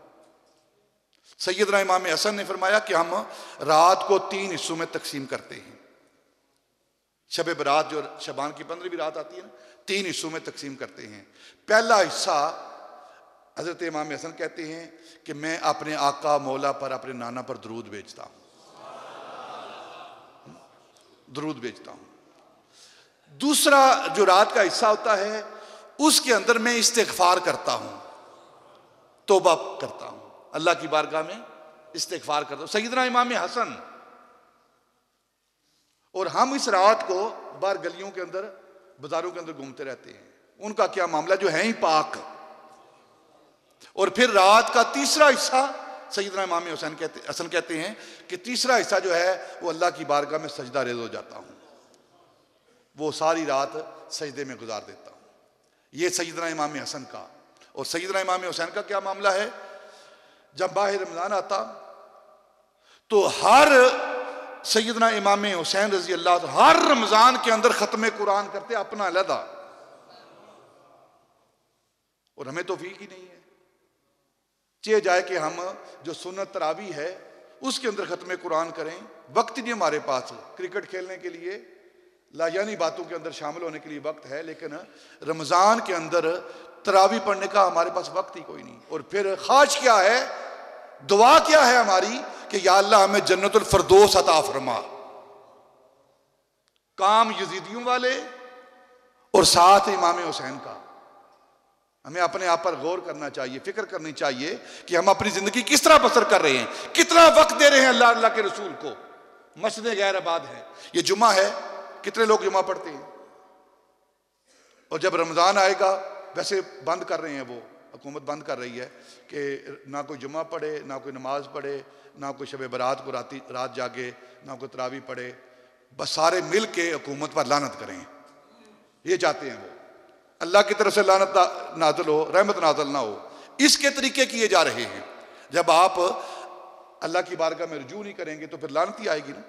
सैयदना इमाम हसन ने फरमाया कि हम रात को 3 हिस्सों में तकसीम करते हैं। शब बरात जो शबान की 15वीं रात आती है ना, 3 हिस्सों में तकसीम करते हैं। पहला हिस्सा हजरत इमाम हसन कहते हैं कि मैं अपने आका मौला पर, अपने नाना पर दरूद भेजता हूं, दरूद भेजता हूं। दूसरा जो रात का हिस्सा होता है, उसके अंदर मैं इस्तिग़फ़ार करता हूं, तौबा करता हूं, अल्लाह की बारगाह में इस्तिग़फ़ार करता हूं। सैयदना इमाम हसन। और हम इस रात को बाहर गलियों के अंदर, बाजारों के अंदर घूमते रहते हैं। उनका क्या मामला, जो है ही पाक। और फिर रात का तीसरा हिस्सा सैयदना इमाम हुसैन कहते हैं कि तीसरा हिस्सा जो है वो अल्लाह की बारगाह में सजदा रेज़ हो जाता हूं, वो सारी रात सजदे में गुजार देता हूं। ये सैयदना इमाम हसन का। और सैयदना इमाम हुसैन का क्या मामला है, जब बाहर रमजान आता तो हर सैयदना इमाम हुसैन रजी अल्लाह हर रमजान के अंदर खत्म कुरान करते अपना अलहदा। और हमें तौफीक ही नहीं है, चाहे जाए कि हम जो सुन्नत तरावी है उसके अंदर खत्म कुरान करें। वक्त नहीं हमारे पास, क्रिकेट खेलने के लिए, लायानी बातों के अंदर शामिल होने के लिए वक्त है, लेकिन रमजान के अंदर तरावी पढ़ने का हमारे पास वक्त ही कोई नहीं। और फिर ख्वाहिश क्या है, दुआ क्या है हमारी कि या अल्लाह हमें जन्नतुल फरदौस अता फरमा। काम यजीदियों वाले और साथ इमाम हुसैन का। हमें अपने आप पर गौर करना चाहिए, फिक्र करनी चाहिए कि हम अपनी जिंदगी किस तरह बसर कर रहे हैं, कितना वक्त दे रहे हैं अल्लाह के रसूल को। मस्जिदें गैर आबाद है, ये जुमा है, कितने लोग जुमा पढ़ते हैं। और जब रमजान आएगा, वैसे बंद कर रहे हैं, वो हुकूमत बंद कर रही है कि ना कोई जुमा पढ़े, ना कोई नमाज पढ़े, ना कोई शब बरात को रात जागे, ना कोई तरावी पढ़े। बस सारे मिल के हुकूमत पर लानत करें, ये चाहते हैं वो। अल्लाह की तरफ से लानत नाज़िल हो, रहमत नाज़िल ना हो, इसके तरीके किए जा रहे हैं। जब आप अल्लाह की बारगाह में रुजू नहीं करेंगे तो फिर लानत ही आएगी ना।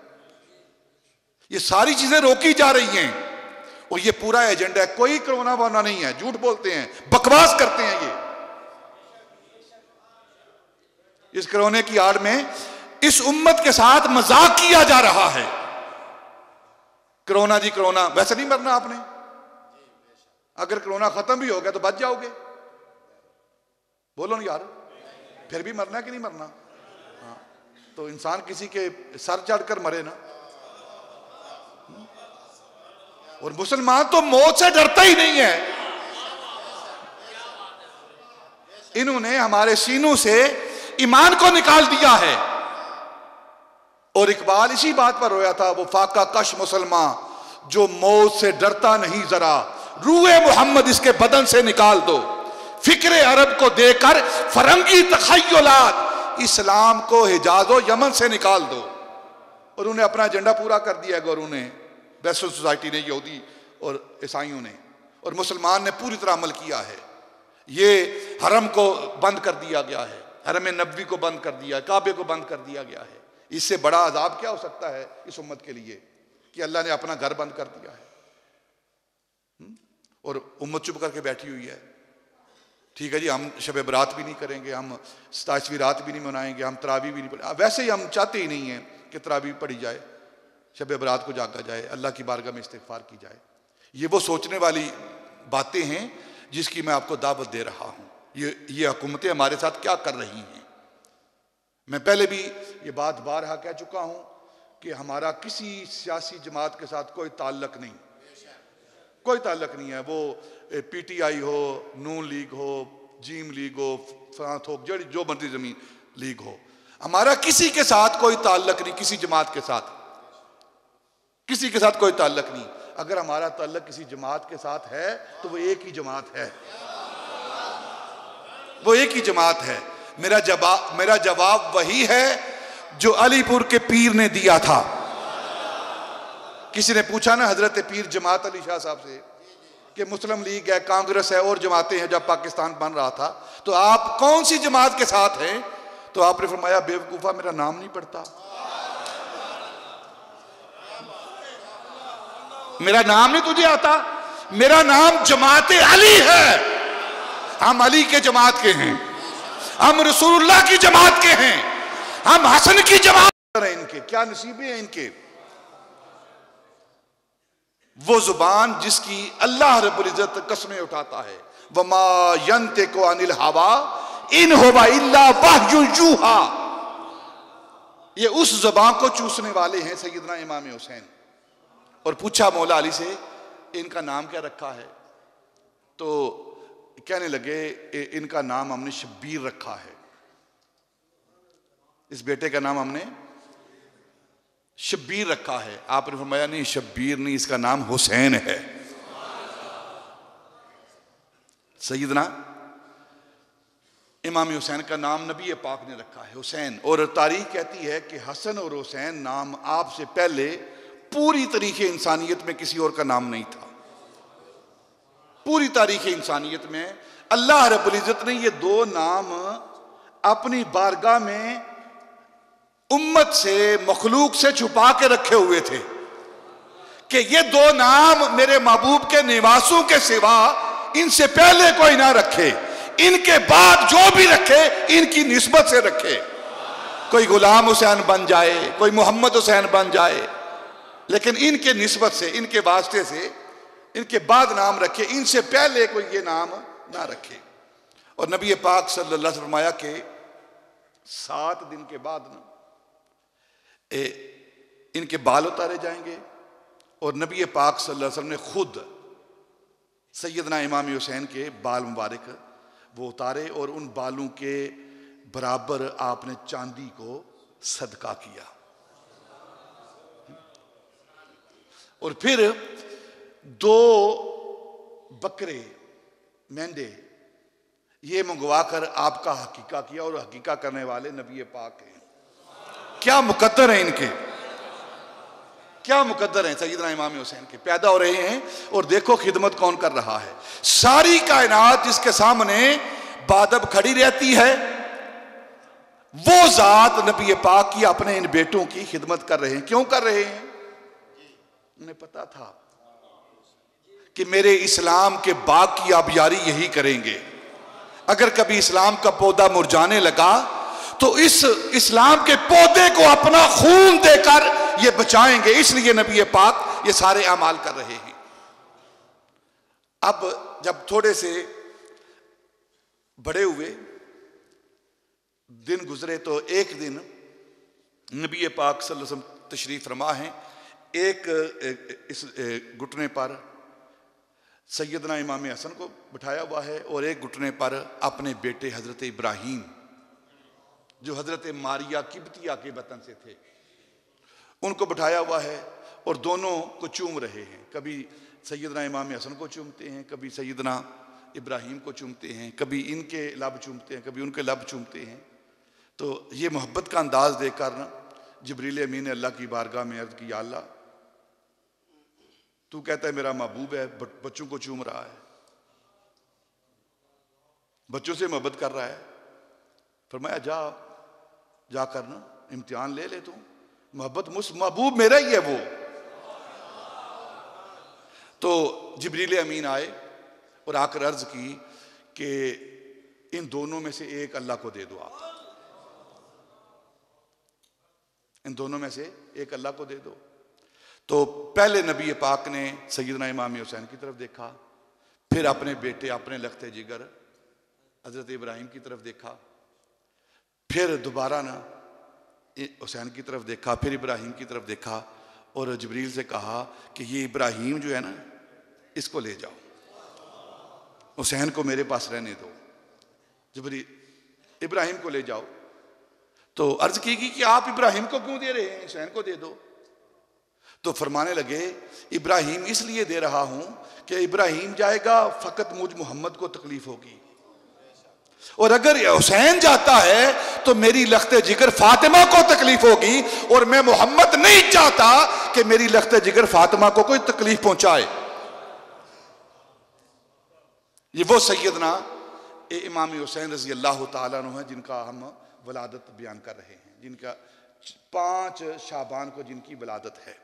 ये सारी चीजें रोकी जा रही हैं और ये पूरा एजेंडा है। कोई कोरोना वाना नहीं है, झूठ बोलते हैं, बकवास करते हैं। ये इस कोरोना की आड़ में इस उम्मत के साथ मजाक किया जा रहा है। कोरोना जी कोरोना, वैसे नहीं मरना आपने, अगर कोरोना खत्म भी हो गया तो बच जाओगे। बोलो ना यार, फिर भी मरना कि नहीं मरना? हाँ, तो इंसान किसी के सर चढ़कर मरे ना। और मुसलमान तो मौत से डरता ही नहीं है। इन्होंने हमारे सीनों से ईमान को निकाल दिया है। और इकबाल इसी बात पर रोया था, वो फाका कश मुसलमान जो मौत से डरता नहीं जरा, रूए मोहम्मद इसके बदन से निकाल दो, फिक्रे अरब को देकर फरंगी तखय्युलात, इस्लाम को हिजाज और यमन से निकाल दो। और उन्हें अपना एजेंडा पूरा कर दिया गौरों ने, वेस्टर्न सोसाइटी ने, यहूदी और ईसाइयों ने। और मुसलमान ने पूरी तरह अमल किया है। ये हरम को बंद कर दिया गया है, हरम नबवी को बंद कर दिया, काबे को बंद कर दिया गया है। इससे बड़ा अजाब क्या हो सकता है इस उम्मत के लिए कि अल्लाह ने अपना घर बंद कर दिया है और उम्मत चुप करके बैठी हुई है। ठीक है जी, हम शब बरात भी नहीं करेंगे, हम 27वीं रात भी नहीं मनाएंगे, हम तरावी भी नहीं पढ़ेंगे। वैसे ही हम चाहते ही नहीं हैं कि तरावी पढ़ी जाए, शब बरात को जागा जाए, अल्लाह की बारगाह में इस्तिग़फ़ार की जाए। ये वो सोचने वाली बातें हैं जिसकी मैं आपको दावत दे रहा हूँ। ये हुकूमतें हमारे साथ क्या कर रही हैं। मैं पहले भी ये बात बारहा कह चुका हूँ कि हमारा किसी सियासी जमात के साथ कोई ताल्लुक नहीं, कोई ताल्लुक नहीं है। वो PTI हो, नून लीग हो, जीम लीग हो, फ्रांस हो, जो मर्जी जमीन लीग हो, हमारा किसी के साथ कोई ताल्लुक नहीं, किसी जमात के साथ, किसी के साथ कोई ताल्लुक नहीं। अगर हमारा ताल्लुक किसी जमात के साथ है तो वो एक ही जमात है, वो एक ही जमात है। मेरा जवाब वही है जो अलीपुर के पीर ने दिया था। किसी ने पूछा ना हजरत पीर जमात अली शाह साहब से कि मुस्लिम लीग है, कांग्रेस है और जमातें हैं, जब पाकिस्तान बन रहा था तो आप कौन सी जमात के साथ हैं? तो आपने फरमाया, बेवकूफा मेरा नाम नहीं पढ़ता, मेरा नाम नहीं तुझे आता, मेरा नाम जमाते अली है। हम अली के जमात के हैं, हम रसूलुल्लाह की जमात के हैं, हम हसन की जमात हैं। इनके क्या नसीबे हैं इनके। वो जुबान जिसकी अल्लाह रब्बुल इज्जत कसमें उठाता है, वमा यंतिकु अनिल हवा इन हुवा इल्ला वह्युन यूहा। ये उस जुबान को चूसने वाले हैं सैयदना इमाम हुसैन। और पूछा मौला अली से, इनका नाम क्या रखा है? तो कहने लगे, इनका नाम हमने शब्बीर रखा है, इस बेटे का नाम हमने शब्बीर रखा है। आपने फरमाया, नहीं शब्बीर नहीं, इसका नाम हुसैन है। सैयदना इमाम हुसैन का नाम नबी पाक ने रखा है, हुसैन। और तारीख कहती है कि हसन और हुसैन नाम आपसे पहले पूरी तारीख इंसानियत में किसी और का नाम नहीं था। पूरी तारीख इंसानियत में अल्लाह रब्बुल इज्जत ने ये दो नाम अपनी बारगाह में उम्मत से, मखलूक से छुपा के रखे हुए थे कि ये दो नाम मेरे महबूब के निवासों के सिवा इनसे पहले कोई ना रखे, इनके बाद जो भी रखे इनकी निस्बत से रखे। कोई गुलाम हुसैन बन जाए, कोई मोहम्मद हुसैन बन जाए, लेकिन इनके निस्बत से, इनके वास्ते से इनके बाद नाम रखे, इनसे पहले कोई ये नाम ना रखे। और नबी पाक सल्लल्लाहु अलैहि वसल्लम फरमाया कि 7 दिन के बाद ना इनके बाल उतारे जाएंगे। और नबी पाक सल्लल्लाहु अलैहि वसल्लम ने खुद सैयदना इमाम हुसैन के बाल मुबारक वो उतारे और उन बालों के बराबर आपने चांदी को सदका किया। और फिर 2 बकरे, मेंढे ये मंगवा कर आपका हकीका किया। और हकीका करने वाले नबी पाक हैं। क्या मुकद्दर है इनके, क्या मुकद्दर हैं सैयदना इमाम हुसैन के। पैदा हो रहे हैं और देखो खिदमत कौन कर रहा है। सारी कायनात जिसके सामने बादब खड़ी रहती है, वो जात नबी पाक की अपने इन बेटों की खिदमत कर रहे हैं। क्यों कर रहे हैं? उन्हें पता था कि मेरे इस्लाम के बाग की आबियारी यही करेंगे। अगर कभी इस्लाम का पौधा मुरझाने लगा तो इस इस्लाम के पौधे को अपना खून देकर ये बचाएंगे। इसलिए नबी पाक ये सारे अमाल कर रहे हैं। अब जब थोड़े से बड़े हुए दिन गुजरे तो एक दिन नबी पाक सल्लल्लाहु अलैहि वसल्लम तशरीफ़ फरमा हैं, एक इस घुटने पर सैयदना इमाम हसन को बिठाया हुआ है और एक घुटने पर अपने बेटे हज़रत इब्राहीम जो हज़रत मारिया किब्तिया के वतन से थे उनको बिठाया हुआ है और दोनों को चूम रहे हैं। कभी सैयदना इमाम हसन को चूमते हैं, कभी सैयदना इब्राहीम को चूमते हैं, कभी इनके लब चूमते हैं, कभी उनके लब चूमते हैं। तो ये मोहब्बत का अंदाज देखकर ना जिब्रील अमीन ने अल्लाह की बारगाह में अर्ज़ की, या अल्लाह तू कहता है मेरा महबूब है, बच्चों को चूम रहा है, बच्चों से मोहब्बत कर रहा है। फरमाया जा करना इम्तिहान ले ले, तू मोहब्बत महबूब मेरा ही है वो। तो जिब्रील अमीन आए और आकर अर्ज की कि इन दोनों में से एक अल्लाह को दे दो, आप इन दोनों में से एक अल्लाह को दे दो। तो पहले नबी पाक ने सैयदना इमाम हुसैन की तरफ देखा, फिर अपने बेटे अपने लख्ते जिगर हजरत इब्राहिम की तरफ देखा, फिर दोबारा ना हुसैन की तरफ देखा, फिर इब्राहिम की तरफ देखा और जिब्रील से कहा कि ये इब्राहिम जो है ना इसको ले जाओ, हुसैन को मेरे पास रहने दो। जिब्रील इब्राहिम को ले जाओ। तो अर्ज की कि आप इब्राहिम को क्यों दे रहे हैं, हुसैन को दे दो। तो फरमाने लगे इब्राहिम इसलिए दे रहा हूं कि इब्राहिम जाएगा फकत मुझ मोहम्मद को तकलीफ होगी, और अगर हुसैन जाता है तो मेरी लख्ते जिगर फातिमा को तकलीफ होगी, और मैं मोहम्मद नहीं चाहता कि मेरी लख्ते जिगर फातिमा को कोई तकलीफ पहुंचाए। ये वो सैयदना इमाम हुसैन रजी अल्लाह तआला अन्हु है जिनका हम वलादत बयान कर रहे हैं, जिनका 5 शाबान को जिनकी वलादत है।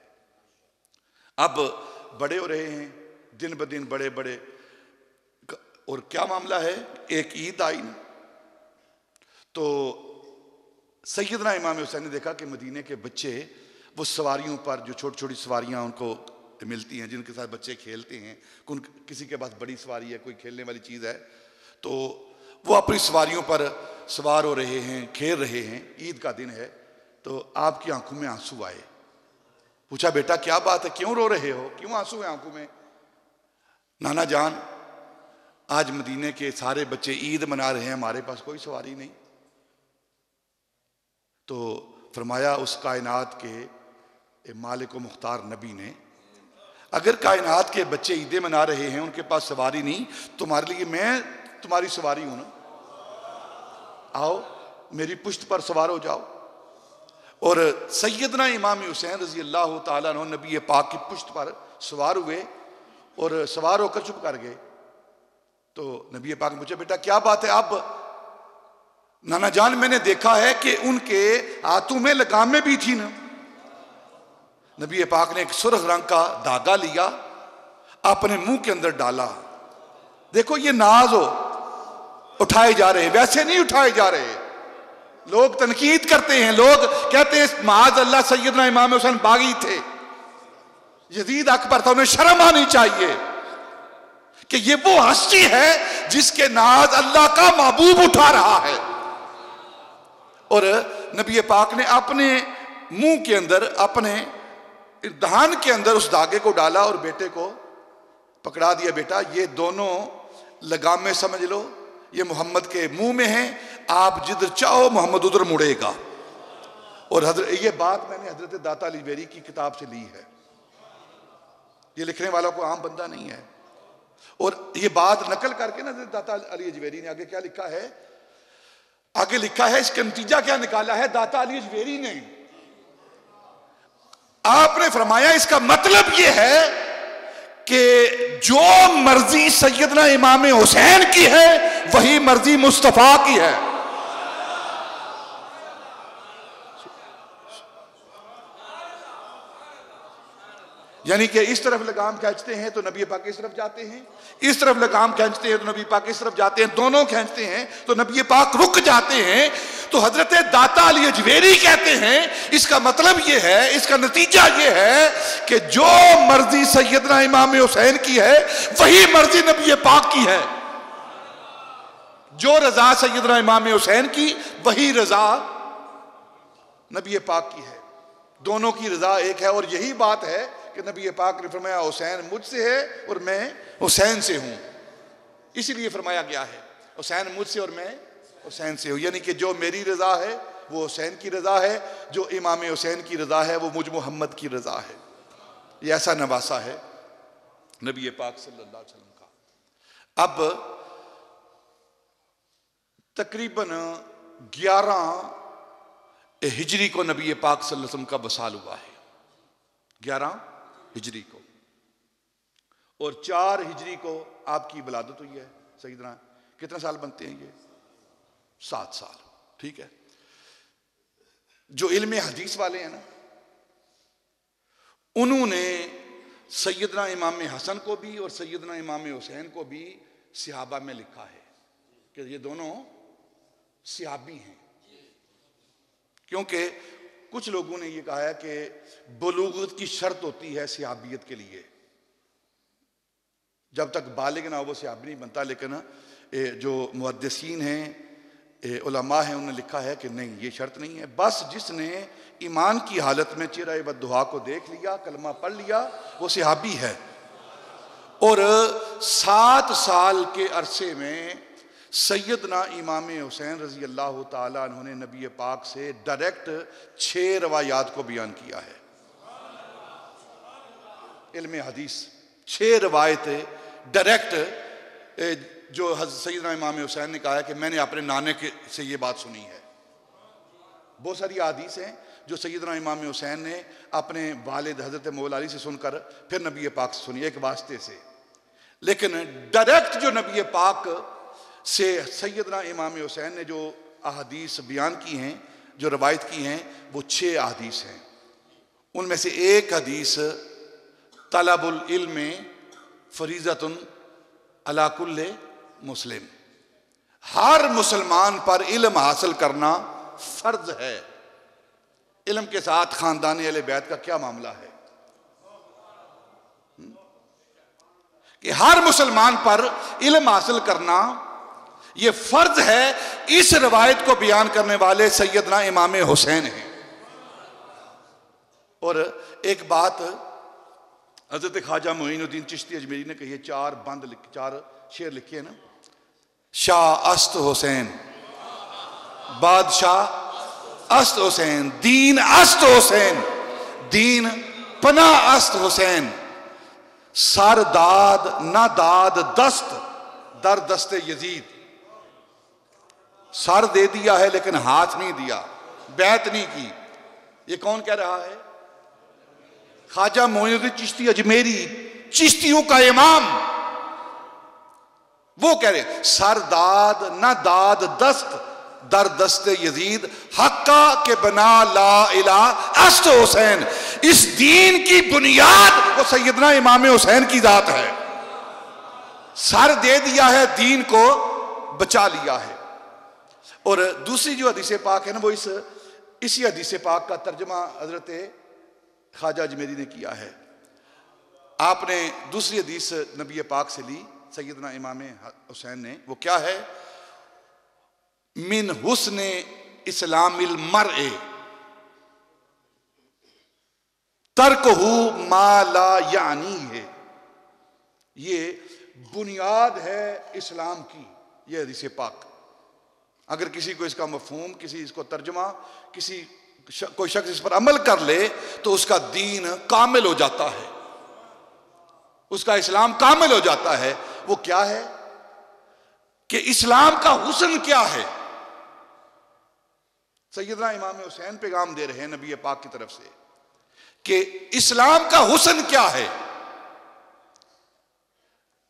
अब बड़े हो रहे हैं दिन ब दिन, बड़े बड़े। और क्या मामला है, एक ईद आई ना, तो सैयदना इमाम हुसैन ने देखा कि मदीने के बच्चे वो सवारियों पर जो छोटी छोटी सवारियां उनको मिलती हैं, जिनके साथ बच्चे खेलते हैं, किसी के पास बड़ी सवारी है, कोई खेलने वाली चीज़ है, तो वो अपनी सवारियों पर सवार हो रहे हैं, खेल रहे हैं। ईद का दिन है। तो आपकी आंखों में आंसू आए। पूछा बेटा क्या बात है, क्यों रो रहे हो, क्यों आंसू है आंखों में। नाना जान आज मदीने के सारे बच्चे ईद मना रहे हैं, हमारे पास कोई सवारी नहीं। तो फरमाया उस कायनात के मालिक व मुख्तार नबी ने, अगर कायनात के बच्चे ईदें मना रहे हैं, उनके पास सवारी नहीं, तुम्हारे लिए मैं तुम्हारी सवारी हूं ना, आओ मेरी पुश्त पर सवार हो जाओ। और सैयदना इमाम हुसैन रजी अल्लाह तआला अन्हु नबी पाक की पुश्त पर सवार हुए और सवार होकर चुप कर गए। तो नबी पाक ने पूछा बेटा क्या बात है। अब नाना जान मैंने देखा है कि उनके हाथों में लगामें भी थी ना। नबी पाक ने एक सुर्ख रंग का धागा लिया, अपने मुंह के अंदर डाला। देखो ये नाज हो, उठाए जा रहे, वैसे नहीं उठाए जा रहे। लोग तनकीद करते हैं, लोग कहते हैं माज अल्लाह सैयदना इमाम हुसैन बागी थे, यजीद अकबर था, उन्हें शर्म आनी चाहिए कि ये वो हस्ती है जिसके नाज अल्लाह का महबूब उठा रहा है। और नबी पाक ने अपने मुंह के अंदर, अपने दहान के अंदर उस धागे को डाला और बेटे को पकड़ा दिया। बेटा ये दोनों लगामें समझ लो, ये मोहम्मद के मुंह में है, आप जिधर चाहो मोहम्मद उधर मुड़ेगा। और ये बात मैंने हजरत दाता अली जवेरी की किताब से ली है, ये लिखने वाला कोई आम बंदा नहीं है। और ये बात नकल करके ना दाता अली जवेरी ने आगे क्या लिखा है, आगे लिखा है इसका नतीजा क्या निकाला है दाता अली जवेरी ने। आपने फरमाया इसका मतलब यह है कि जो मर्जी सैयदना इमाम हुसैन की है वही मर्जी मुस्तफा की है। यानी कि इस तरफ लगाम खींचते हैं तो नबी पाक इस तरफ जाते हैं, इस तरफ लगाम खींचते हैं तो नबी पाक इस तरफ जाते हैं, दोनों खींचते हैं तो नबी पाक रुक जाते हैं। तो हजरत दाता अली जवेरी कहते हैं इसका मतलब यह है, इसका नतीजा यह है कि जो मर्जी सैयदना इमाम हुसैन की है वही मर्जी नबी पाक की है। जो रजा सैयदना इमाम हुसैन की वही रजा नबी पाक की है। दोनों की रजा एक है। और यही बात है कि नबी पाक ने फरमाया हुसैन मुझसे है और मैं हुसैन से हूं। इसलिए फरमाया गया है हुसैन मुझसे और मैं हुसैन से हूं, यानी कि जो मेरी रजा है वो हुसैन की रजा है, जो इमाम हुसैन की रजा है वो मुझ मोहम्मद की रजा है। ये ऐसा नवासा है नबी पाक सल्लल्लाहु अलैहि वसल्लम का। अब तकरीबन 11 हिजरी को नबी पाक सल्लल्लाहु अलैहि वसल्लम का वसाल हुआ है, 11 हिजरी को। और 4 हिजरी को आपकी विलादत हुई है सैयदना। कितने साल बनते हैं ये? 7 साल। ठीक है। जो इल्म हदीस वाले हैं ना, उन्होंने सैयदना इमाम हसन को भी और सैयदना इमाम हुसैन को भी सहाबा में लिखा है कि ये दोनों सहाबी हैं। क्योंकि कुछ लोगों ने ये कहा है कि बुलूगत की शर्त होती है सहाबियत के लिए, जब तक बालिग ना हो वो सहाबी नहीं बनता। लेकिन जो मुहद्दिसीन हैं, उलमा हैं, उन्होंने लिखा है कि नहीं, ये शर्त नहीं है। बस जिसने ईमान की हालत में चिरा बद्दुआ को देख लिया, कलमा पढ़ लिया, वो सहाबी है। और 7 साल के अरसे में सैयदना इमाम हुसैन रजी अल्लाह ताला अन्हु ने नबी पाक से डायरेक्ट 6 रवायात को बयान किया है। इल्म हदीस 6 रवायतें डायरेक्ट जो सैयदना इमाम हुसैन ने कहा है कि मैंने अपने नाने के से ये बात सुनी है। बहुत सारी हदीस हैं जो सैयदना इमाम हुसैन ने अपने वालिद हज़रत मौला अली से सुनकर फिर नबी पाक से सुनी, एक वास्ते से। लेकिन डायरेक्ट जो नबी पाक से सैयदना इमाम हुसैन ने जो अहादीस बयान की हैं, जो रवायत की हैं, वो 6 अहादीस हैं। उनमें से एक हदीस तलबुल इल्म फरीज़तुन अला कुल्ले मुस्लिम, हर मुसलमान पर इल्म हासिल करना फर्ज है। इल्म के साथ खानदान अहले बैत का क्या मामला है कि हर मुसलमान पर इल्म हासिल करना यह फर्ज है। इस रवायत को बयान करने वाले सैयदना इमाम हुसैन हैं। और एक बात हजरत ख्वाजा मोइनुद्दीन चिश्ती अजमेरी ने कही है, 4 शेर लिखे हैं ना, शाह अस्त हुसैन, बादशाह अस्त हुसैन, दीन अस्त हुसैन, दीन पना अस्त हुसैन, सर दाद ना दाद दस्त दर दस्ते यजीद। सर दे दिया है लेकिन हाथ नहीं दिया, बैत नहीं की। ये कौन कह रहा है? ख्वाजा मोइनुद्दीन चिश्ती अजमेरी, चिश्तियों का इमाम। वो कह रहे सर दाद ना दाद दस्त दर दस्ते यजीद, हक्का के बना ला इला अस्त हुसैन। इस दीन की बुनियाद वो सैयदना इमाम हुसैन की जात है। सर दे दिया है, दीन को बचा लिया है। और दूसरी जो हदीस पाक है ना, वो इसी हदीस पाक का तर्जमा हजरत ख्वाजा अजमेरी ने किया है। आपने दूसरी हदीस नबी पाक से ली सैयदना इमाम हुसैन ने, वो क्या है? मिन हुस्ने इस्लामिल मरए तर्कहु मा ला यानी है। ये बुनियाद है इस्लाम की, ये हदीस पाक। अगर किसी को इसका मफहूम, किसी इसको तर्जमा, कोई शख्स इस पर अमल कर ले तो उसका दीन कामिल हो जाता है, उसका इस्लाम कामिल हो जाता है। वो क्या है कि इस्लाम का हुस्न क्या है? सैयदना इमाम हुसैन पैगाम दे रहे हैं नबी पाक की तरफ से कि इस्लाम का हुस्न क्या है।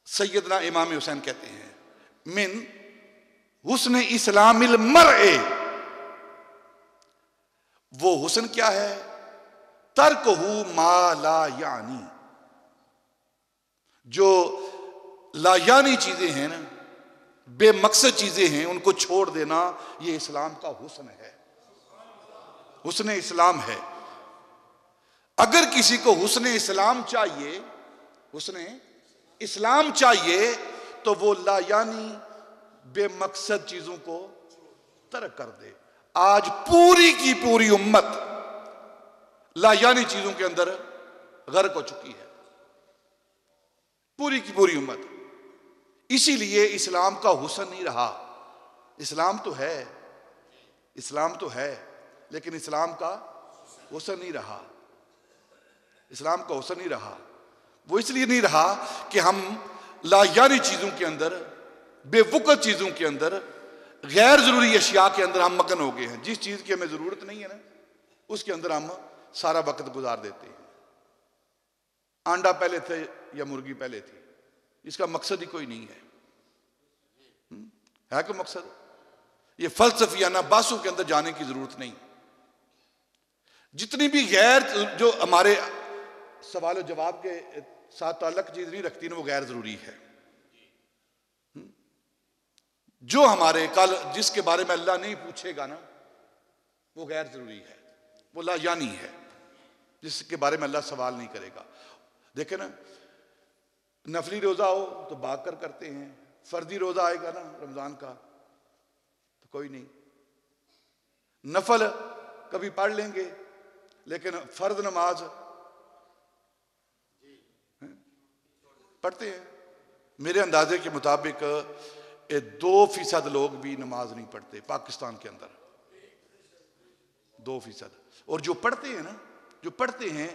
सैयदना इमाम हुसैन कहते हैं मिन हुस्न इस्लामिल मरए, वो हुस्न क्या है? तर्कहु मा ला यानी, जो लायानी चीजें हैं ना, बेमकसद चीजें हैं, उनको छोड़ देना, ये इस्लाम का हुस्न है, हुस्न इस्लाम है। अगर किसी को हुस्न इस्लाम चाहिए, हुस्न इस्लाम चाहिए, तो वो लायानी बेमकसद चीजों को तर्क कर दे। आज पूरी की पूरी उम्मत लायानी चीजों के अंदर गर्क हो चुकी है, पूरी की पूरी उम्मत। इसीलिए इस्लाम का हुस्न नहीं रहा। इस्लाम तो है, इस्लाम तो है, लेकिन इस्लाम का हुस्न नहीं रहा। इस्लाम का हुस्न नहीं रहा। वो इसलिए नहीं रहा कि हम लायानी चीजों के अंदर, बेवकूफ चीजों के अंदर, गैर जरूरी अशिया के अंदर हम मगन हो गए हैं। जिस चीज की हमें जरूरत नहीं है ना, उसके अंदर हम सारा वक्त गुजार देते हैं। अंडा पहले थे या मुर्गी पहले थी, इसका मकसद ही कोई नहीं है। है कोई मकसद? ये फलसफियाना बासों के अंदर जाने की जरूरत नहीं। जितनी भी गैर, जो हमारे सवाल जवाब के साथ ताल्लुक चीज नहीं रखती ना, वो गैर जरूरी है। जो हमारे कल जिसके बारे में अल्लाह नहीं पूछेगा ना, वो गैर जरूरी है, वो लायानी है, जिसके बारे में अल्लाह सवाल नहीं करेगा। देखे ना, नफली रोजा हो तो भाग कर करते हैं, फर्जी रोजा आएगा ना रमजान का तो कोई नहीं। नफल कभी पढ़ लेंगे, लेकिन फर्ज नमाज पढ़ते हैं। मेरे अंदाजे के मुताबिक 2% लोग भी नमाज नहीं पढ़ते पाकिस्तान के अंदर, 2%। और जो पढ़ते हैं ना, जो पढ़ते हैं,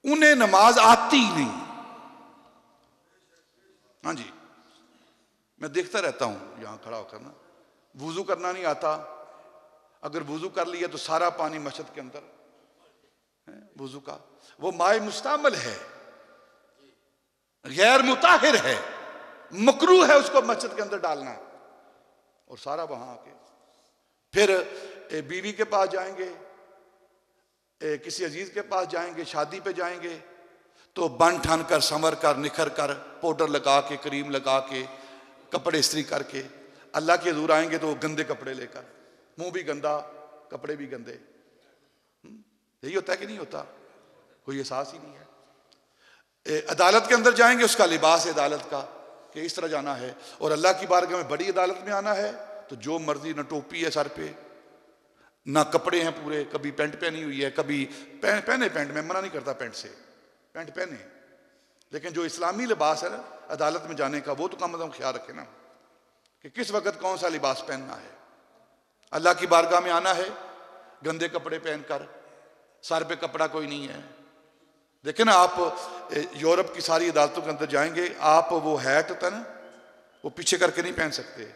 उन्हें नमाज आती ही नहीं। हाँ जी, मैं देखता रहता हूं यहां खड़ा होकर ना, वुजू करना नहीं आता। अगर वुजू कर लिया तो सारा पानी मस्जिद के अंदर है, वुजू का वो माए मुस्तामल है, गैर मुताहिर है, मकरूह है उसको मस्जिद के अंदर डालना। और सारा वहां आके फिर बीवी के पास जाएंगे, किसी अजीज के पास जाएंगे, शादी पे जाएंगे तो बन ठन कर, संवर कर, निखर कर, पाउडर लगा के, क्रीम लगा के, कपड़े इस्त्री करके अल्लाह के हजूर आएंगे तो गंदे कपड़े लेकर, मुंह भी गंदा, कपड़े भी गंदे। यही होता है कि नहीं होता? कोई एहसास ही नहीं है। अदालत के अंदर जाएंगे, उसका लिबास है अदालत का कि इस तरह जाना है। और अल्लाह की बारगाह में बड़ी अदालत में आना है तो जो मर्जी, ना टोपी है सर पे, ना कपड़े हैं पूरे, कभी पैंट पहनी हुई है, कभी पहने पैंट, मैं मना नहीं करता पैंट से, पैंट पहने, लेकिन जो इस्लामी लिबास है ना अदालत में जाने का, वो तो कम से कम ख्याल रखे ना कि किस वक्त कौन सा लिबास पहनना है। अल्लाह की बारगाह में आना है गंदे कपड़े पहनकर, सर पे कपड़ा कोई नहीं है। देखे ना, आप यूरोप की सारी अदालतों के अंदर जाएंगे, आप वो हैट होता है ना, वो पीछे करके नहीं पहन सकते।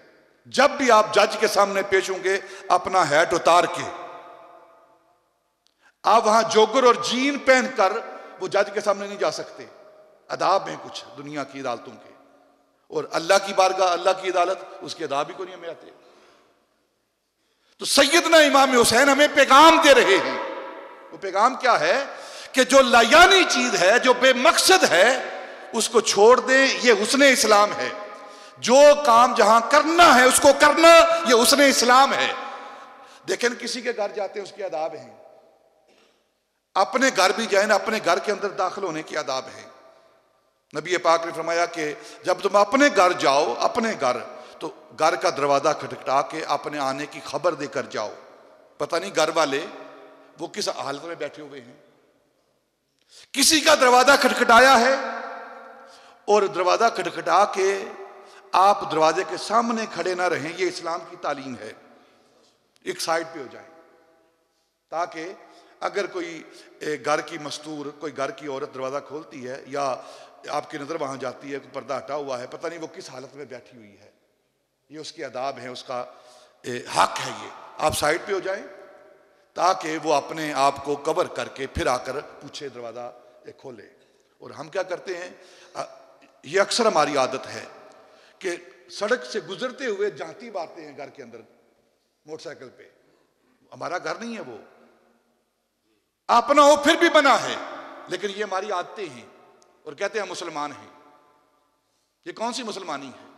जब भी आप जज के सामने पेश होंगे, अपना हैट उतार के, आप वहां जोगर और जीन पहनकर वो जज के सामने नहीं जा सकते। अदाब हैं कुछ दुनिया की अदालतों के, और अल्लाह की बारगाह, अल्लाह की अदालत, उसके अदाब ही को नहीं हमें आते। तो सैयदना इमाम हुसैन हमें पैगाम दे रहे हैं। वो पैगाम क्या है कि जो लायानी चीज है, जो बेमकसद है, उसको छोड़ दें। ये हुस्न इस्लाम है। जो काम जहां करना है उसको करना, ये हुस्न इस्लाम है। देखें, किसी के घर जाते हैं, उसके आदाब हैं। अपने घर भी जाए ना, अपने घर के अंदर दाखिल होने के आदाब हैं। नबी पाक ने फरमाया कि जब तुम अपने घर जाओ, अपने घर, तो घर का दरवाजा खटखटा के अपने आने की खबर देकर जाओ। पता नहीं घर वाले वो किस हालत में बैठे हुए हैं। किसी का दरवाजा खटखटाया है और दरवाजा खटखटा के आप दरवाजे के सामने खड़े ना रहें, ये इस्लाम की तालीम है। एक साइड पे हो जाए, ताकि अगर कोई घर की मस्तूर, कोई घर की औरत दरवाजा खोलती है या आपकी नजर वहां जाती है, कोई पर्दा हटा हुआ है, पता नहीं वो किस हालत में बैठी हुई है, ये उसके आदाब है, उसका हक है। ये आप साइड पे हो जाएं ताकि वो अपने आप को कवर करके फिर आकर पूछे, दरवाजा खोले। और हम क्या करते हैं, ये अक्सर हमारी आदत है कि सड़क से गुजरते हुए जाती मारते हैं घर के अंदर मोटरसाइकिल पे। हमारा घर नहीं है वो, अपना हो फिर भी बना है, लेकिन ये हमारी आदतें हैं और कहते हैं मुसलमान हैं। ये कौन सी मुसलमानी है?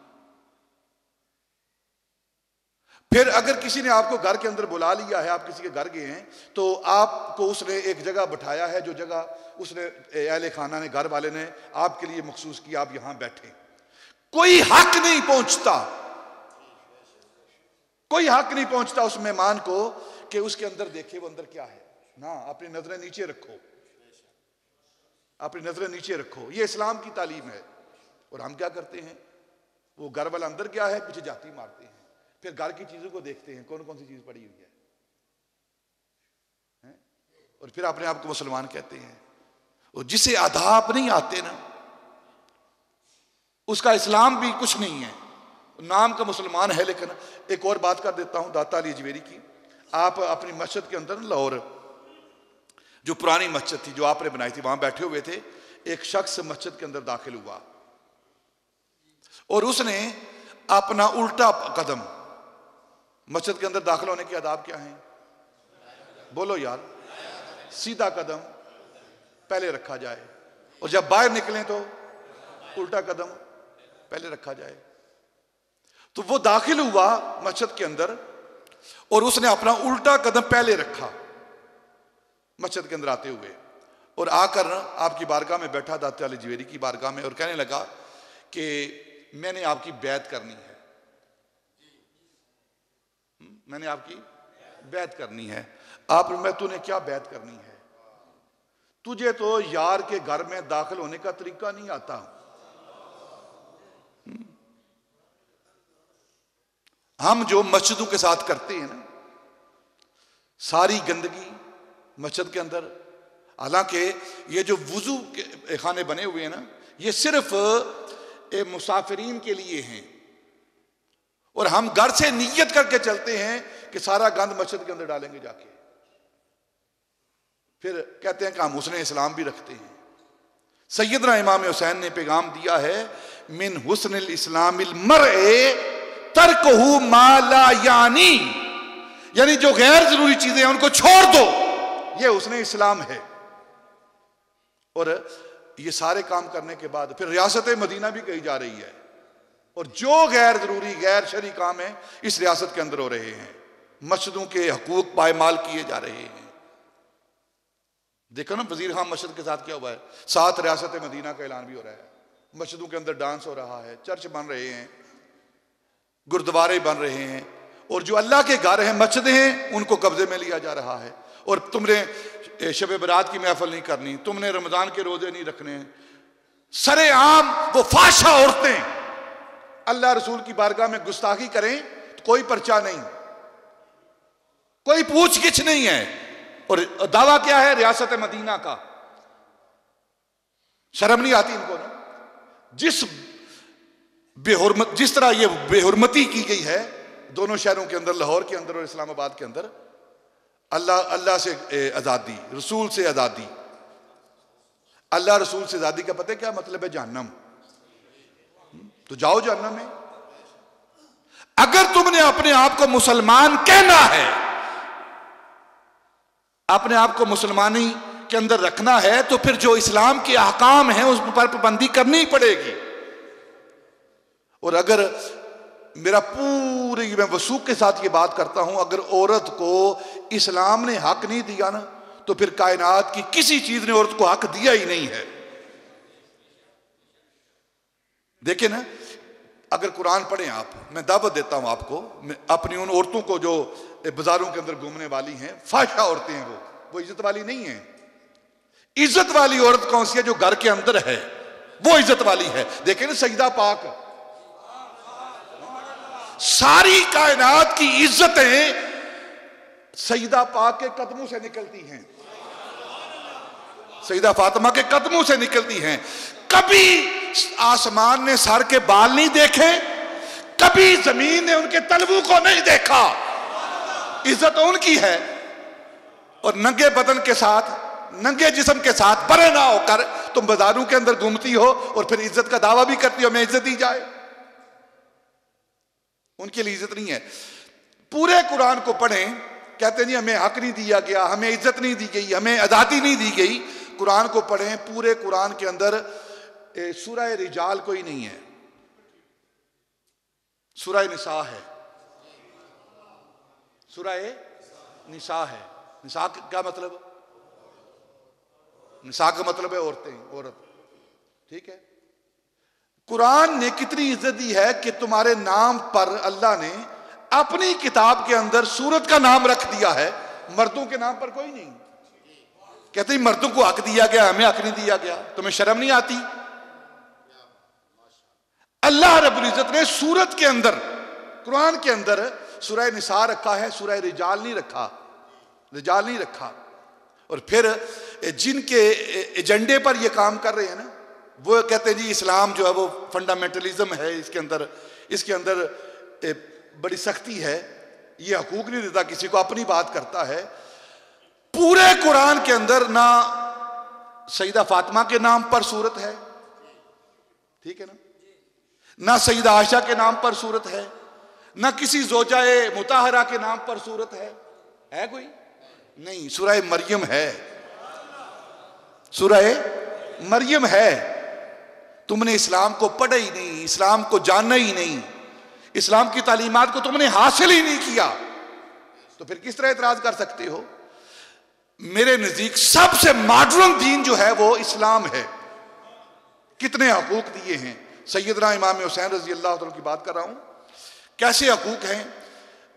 फिर अगर किसी ने आपको घर के अंदर बुला लिया है, आप किसी के घर गए हैं, तो आपको उसने एक जगह बैठाया है, जो जगह उसने अहले खाना ने, घर वाले ने आपके लिए मखसूस की, आप यहां बैठे। कोई हक नहीं पहुंचता कोई हक नहीं पहुंचता उस मेहमान को कि उसके अंदर देखे वो अंदर क्या है ना। अपनी नजरें नीचे रखो, अपनी नजरें नीचे रखो, ये इस्लाम की तालीम है। और हम क्या करते हैं, वो घर वाला अंदर क्या है पीछे जाती मारते हैं, फिर घर की चीजों को देखते हैं कौन कौन सी चीज पड़ी हुई है, और फिर अपने आप को मुसलमान कहते हैं। और जिसे आदाब नहीं आते ना, उसका इस्लाम भी कुछ नहीं है, नाम का मुसलमान है। लेकिन एक और बात कर देता हूं दाता अली अजमेरी की। आप अपनी मस्जिद के अंदर लाहौर जो पुरानी मस्जिद थी जो आपने बनाई थी, वहां बैठे हुए थे, एक शख्स मस्जिद के अंदर दाखिल हुआ और उसने अपना उल्टा कदम, मस्जिद के अंदर दाखिल होने के आदाब क्या हैं, बोलो यार, सीधा कदम पहले रखा जाए और जब बाहर निकलें तो उल्टा कदम पहले रखा जाए। तो वो दाखिल हुआ मस्जिद के अंदर और उसने अपना उल्टा कदम पहले रखा मस्जिद के अंदर आते हुए, और आकर आपकी बारगाह में बैठा दाता अली अजमेरी की बारगाह में, और कहने लगा कि मैंने आपकी बैत करनी है, मैंने आपकी बैत करनी है। आप मैं तूने क्या बैत करनी है, तुझे तो यार के घर में दाखिल होने का तरीका नहीं आता। हम जो मस्जिदों के साथ करते हैं ना, सारी गंदगी मस्जिद के अंदर, हालांकि ये जो वुजू के खाने बने हुए हैं ना, ये सिर्फ मुसाफिरीन के लिए हैं, और हम घर से नियत करके चलते हैं कि सारा गंद मस्जिद के अंदर डालेंगे जाके, फिर कहते हैं कि हम हुस्न इस्लाम भी रखते हैं। सैयदना इमाम हुसैन ने पैगाम दिया है, मिन हुस्निल इस्लामिल मरए तरकहु मा ला यानी, यानी जो गैर जरूरी चीजें हैं उनको छोड़ दो, ये हुस्न इस्लाम है। और ये सारे काम करने के बाद फिर रियासत मदीना भी कही जा रही है, और जो गैर जरूरी गैर शरई काम है इस रियासत के अंदर हो रहे हैं, मस्जिदों के हकूक पायमाल किए जा रहे हैं। देखो ना वजीर खान मस्जिद के साथ क्या हुआ है, 7 रियासत मदीना का ऐलान भी हो रहा है, मस्जिदों के अंदर डांस हो रहा है, चर्च बन रहे हैं, गुरुद्वारे बन रहे हैं, और जो अल्लाह के घर हैं मस्जिदें हैं उनको कब्जे में लिया जा रहा है। और तुमने शब बरात की महफिल नहीं करनी, तुमने रमजान के रोजे नहीं रखने, सरेआम वो फाशा औरतें अल्लाह रसूल की बारगाह में गुस्ताखी करें तो कोई पर्चा नहीं, कोई पूछ गिछ नहीं है, और दावा क्या है रियासत मदीना का। शर्म नहीं आती इनको ना, जिस तरह ये बेहुरमती की गई है दोनों शहरों के अंदर, लाहौर के अंदर और इस्लामाबाद के अंदर। अल्लाह से आजादी, रसूल से आजादी, अल्लाह रसूल से आजादी का पता है क्या मतलब है, जहन्नम। तो जाओ जहन्नम में। अगर तुमने अपने आप को मुसलमान कहना है, अपने आप को मुसलमानी के अंदर रखना है, तो फिर जो इस्लाम के अहकाम हैं उस पर पाबंदी करनी ही पड़ेगी। और अगर मेरा पूरी, मैं वसूख के साथ ये बात करता हूं, अगर औरत को इस्लाम ने हक नहीं दिया ना, तो फिर कायनात की किसी चीज ने औरत को हक दिया ही नहीं है। देखिए ना, अगर कुरान पढ़ें आप, मैं दावत देता हूं आपको, अपनी उन औरतों को जो बाजारों के अंदर घूमने वाली हैं, फाहिशा औरतें हैं, वो इज्जत वाली नहीं है। इज्जत वाली औरत कौन सी है, जो घर के अंदर है, वो इज्जत वाली है। देखिए ना सजदा पाक, सारी कायनात की इज्जतें सईदा पाक के कदमों से निकलती हैं, सईदा फातिमा के कदमों से निकलती हैं। कभी आसमान ने सर के बाल नहीं देखे, कभी जमीन ने उनके तलवों को नहीं देखा, इज्जत उनकी है। और नंगे बदन के साथ, नंगे जिस्म के साथ परे ना होकर तुम बाजारों के अंदर घूमती हो और फिर इज्जत का दावा भी करती हो, मैं इज्जत दी जाए, उनके लिए इज्जत नहीं है। पूरे कुरान को पढ़ें, कहते नहीं हमें हक नहीं दिया गया, हमें इज्जत नहीं दी गई, हमें आजादी नहीं दी गई। कुरान को पढ़ें, पूरे कुरान के अंदर सूरह रिजाल कोई नहीं है, सूरह निसा है, सूरह निसा है। निसा क्या मतलब, निसा का मतलब है औरतें, औरत, ठीक है। कुरान ने कितनी इज्जत दी है कि तुम्हारे नाम पर अल्लाह ने अपनी किताब के अंदर सूरत का नाम रख दिया है, मर्दों के नाम पर कोई नहीं। कहते हैं मर्दों को हक दिया गया, हमें हक नहीं दिया गया। तुम्हें शर्म नहीं आती? अल्लाह रब्बुल इज्जत ने सूरत के अंदर, कुरान के अंदर सूरह निसा रखा है, सूरह रिजाल नहीं रखा, रिजाल नहीं रखा। और फिर जिनके एजेंडे पर ये काम कर रहे हैं ना, वो कहते हैं जी इस्लाम जो है वो फंडामेंटलिज्म है, इसके अंदर बड़ी सख्ती है, ये हकूक नहीं देता किसी को, अपनी बात करता है। पूरे कुरान के अंदर ना सईदा फातिमा के नाम पर सूरत है, ठीक है ना सईदा आयशा के नाम पर सूरत है, ना किसी जोजाए मुताहरा के नाम पर सूरत है कोई नहीं। सूरह मरियम है, सूरह मरियम है। तुमने इस्लाम को पढ़ा ही नहीं, इस्लाम को जाना ही नहीं, इस्लाम की तालीमात को तुमने हासिल ही नहीं किया, तो फिर किस तरह इतराज कर सकते हो? मेरे नजदीक सबसे मॉडर्न दीन जो है वो इस्लाम है। कितने हकूक दिए हैं। सैयदना इमाम हुसैन रजी अल्लाह तआला की बात कर रहा हूं, कैसे हकूक हैं।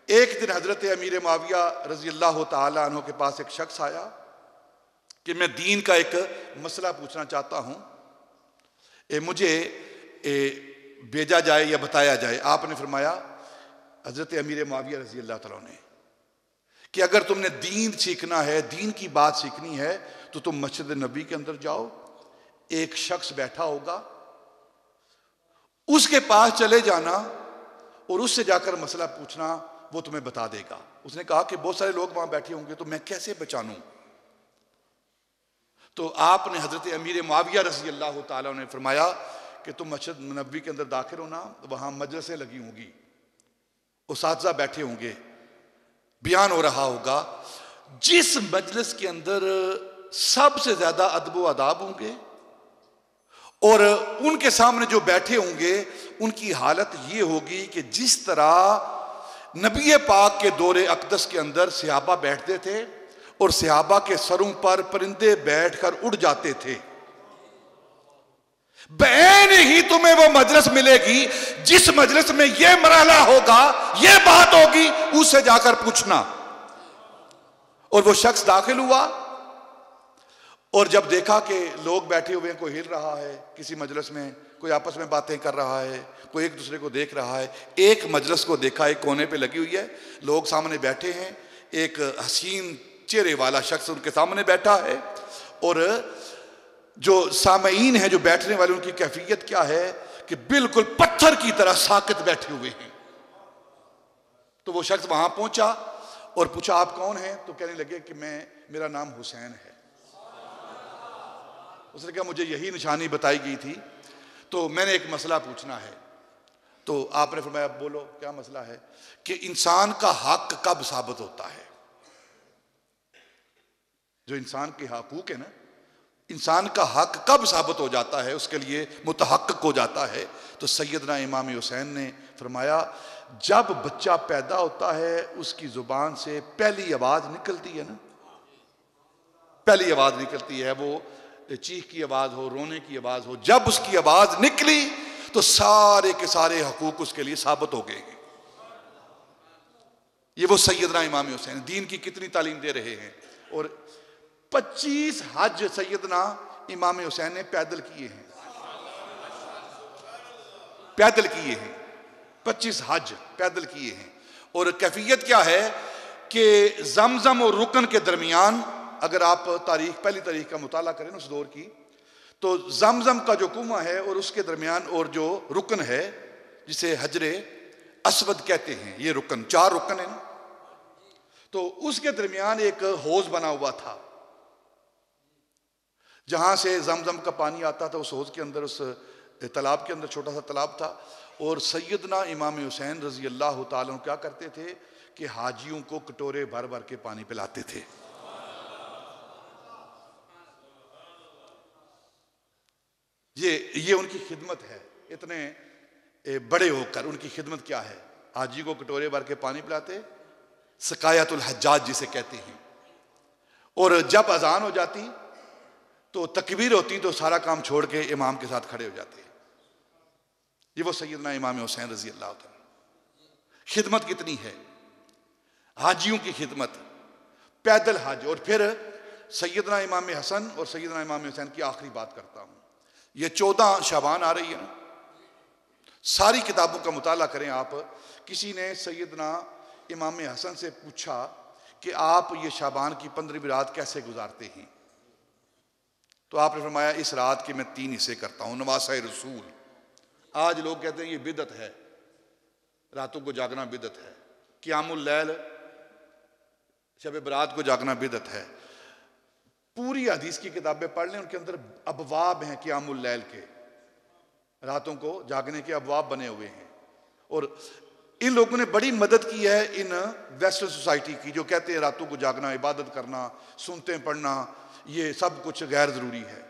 एक दिन हजरत अमीर मुआविया रजी अल्लाह तआला अन्हु के पास एक शख्स आया कि मैं दीन का एक मसला पूछना चाहता हूं, मुझे भेजा जाए या बताया जाए। आपने फरमाया, हजरत अमीर मुआविया रजी अल्लाह तआला ने, कि अगर तुमने दीन सीखना है, दीन की बात सीखनी है, तो तुम मस्जिद नबी के अंदर जाओ, एक शख्स बैठा होगा, उसके पास चले जाना और उससे जाकर मसला पूछना, वो तुम्हें बता देगा। उसने कहा कि बहुत सारे लोग वहां बैठे होंगे, तो मैं कैसे पहचानूं? तो आपने हजरत अमीर मुआविया रज़ी अल्लाह तआला ने फरमाया कि तुम मस्जिद नबवी के अंदर दाखिल होना, वहां मजलिसें लगी होंगी, उस्ताज़ा बैठे होंगे, बयान हो रहा होगा। जिस मजलिस के अंदर सबसे ज्यादा अदब व आदाब होंगे और उनके सामने जो बैठे होंगे, उनकी हालत ये होगी कि जिस तरह नबी पाक के दौरे अक़दस के अंदर सहाबा बैठते थे और सहाबा के सरों पर परिंदे बैठकर उड़ जाते थे, बैन ही तुम्हें वो मजलिस मिलेगी जिस मजलिस में ये मरहला होगा, ये बात होगी, उससे जाकर पूछना। और वो शख्स दाखिल हुआ और जब देखा कि लोग बैठे हुए हैं, कोई हिल रहा है किसी मजलिस में, कोई आपस में बातें कर रहा है, कोई एक दूसरे को देख रहा है। एक मजलिस को देखा, एक कोने पे लगी हुई है, लोग सामने बैठे हैं, एक हसीन चेहरे वाला शख्स उनके सामने बैठा है, और जो सामईन है, जो बैठने वाले, उनकी कैफियत क्या है कि बिल्कुल पत्थर की तरह साकित बैठे हुए हैं। तो वो शख्स वहां पहुंचा और पूछा, आप कौन हैं? तो कहने लगे कि मेरा नाम हुसैन है। उसने कहा, मुझे यही निशानी बताई गई थी, तो मैंने एक मसला पूछना है। तो आपने फरमाया, बोलो क्या मसला है? कि इंसान का हक कब साबित होता है? जो इंसान के हकूक है ना, इंसान का हक कब साबित हो जाता है, उसके लिए मुतहक्किक हो जाता है। तो सैयदना इमाम हुसैन ने फरमाया, जब बच्चा पैदा होता है, उसकी जुबान से पहली आवाज निकलती है ना, पहली आवाज निकलती है, वो चीख की आवाज हो, रोने की आवाज हो, जब उसकी आवाज निकली तो सारे के सारे हकूक उसके लिए साबित हो गए। ये वो सैयदना इमाम हुसैन दीन की कितनी तालीम दे रहे हैं। और 25 हज सैयदना इमाम हुसैन ने पैदल किए हैं, पैदल किए हैं, 25 हज पैदल किए हैं। और कैफियत क्या है कि जमजम और रुकन के दरमियान, अगर आप तारीख, पहली तारीख का मुताला करें उस दौर की, तो जमजम का जो कुआं है और उसके दरमियान और जो रुकन है, जिसे हजरे असवद कहते हैं, ये रुकन, 4 रुकन है ना, तो उसके दरमियान एक हौज बना हुआ था, जहां से जमजम का पानी आता था। उस हौज के अंदर, उस तालाब के अंदर छोटा सा तालाब था, और सैयदना इमाम हुसैन रजी अल्लाह तआला अन्हु क्या करते थे कि हाजियों को कटोरे भर भर के पानी पिलाते थे। ये उनकी खिदमत है। इतने बड़े होकर उनकी खिदमत क्या है? हाजी को कटोरे भर के पानी पिलाते, सकायतुल हज्जाज जिसे कहते हैं। और जब अजान हो जाती तो तकबीर होती तो सारा काम छोड़ के इमाम के साथ खड़े हो जाते। ये वो सैयदना इमाम हुसैन रजी अल्लाह तआला। खिदमत कितनी है, हाजियों की खिदमत, पैदल हज। और फिर सैयदना इमाम हसन और सैयदना इमाम हुसैन की आखिरी बात करता हूँ। ये 14 शाबान आ रही है ना, सारी किताबों का मुताला करें आप। किसी ने सैयदना इमाम हसन से पूछा कि आप ये शाबान की 15वीं रात कैसे गुजारते हैं, तो आपने फरमाया इस रात के मैं 3 हिस्से करता हूँ, नवासा रसूल। आज लोग कहते हैं ये बिदअत है, रातों को जागना बिदअत है, क़ियामुल लैल शब बरात को जागना बिदअत है। पूरी हदीस की किताबें पढ़ लें, उनके अंदर अबवाब हैं क़ियामुल लैल के, रातों को जागने के अबवाब बने हुए हैं। और इन लोगों ने बड़ी मदद की है इन वेस्टर्न सोसाइटी की, जो कहते हैं रातों को जागना, इबादत करना, सुनते पढ़ना, ये सब कुछ गैर ज़रूरी है,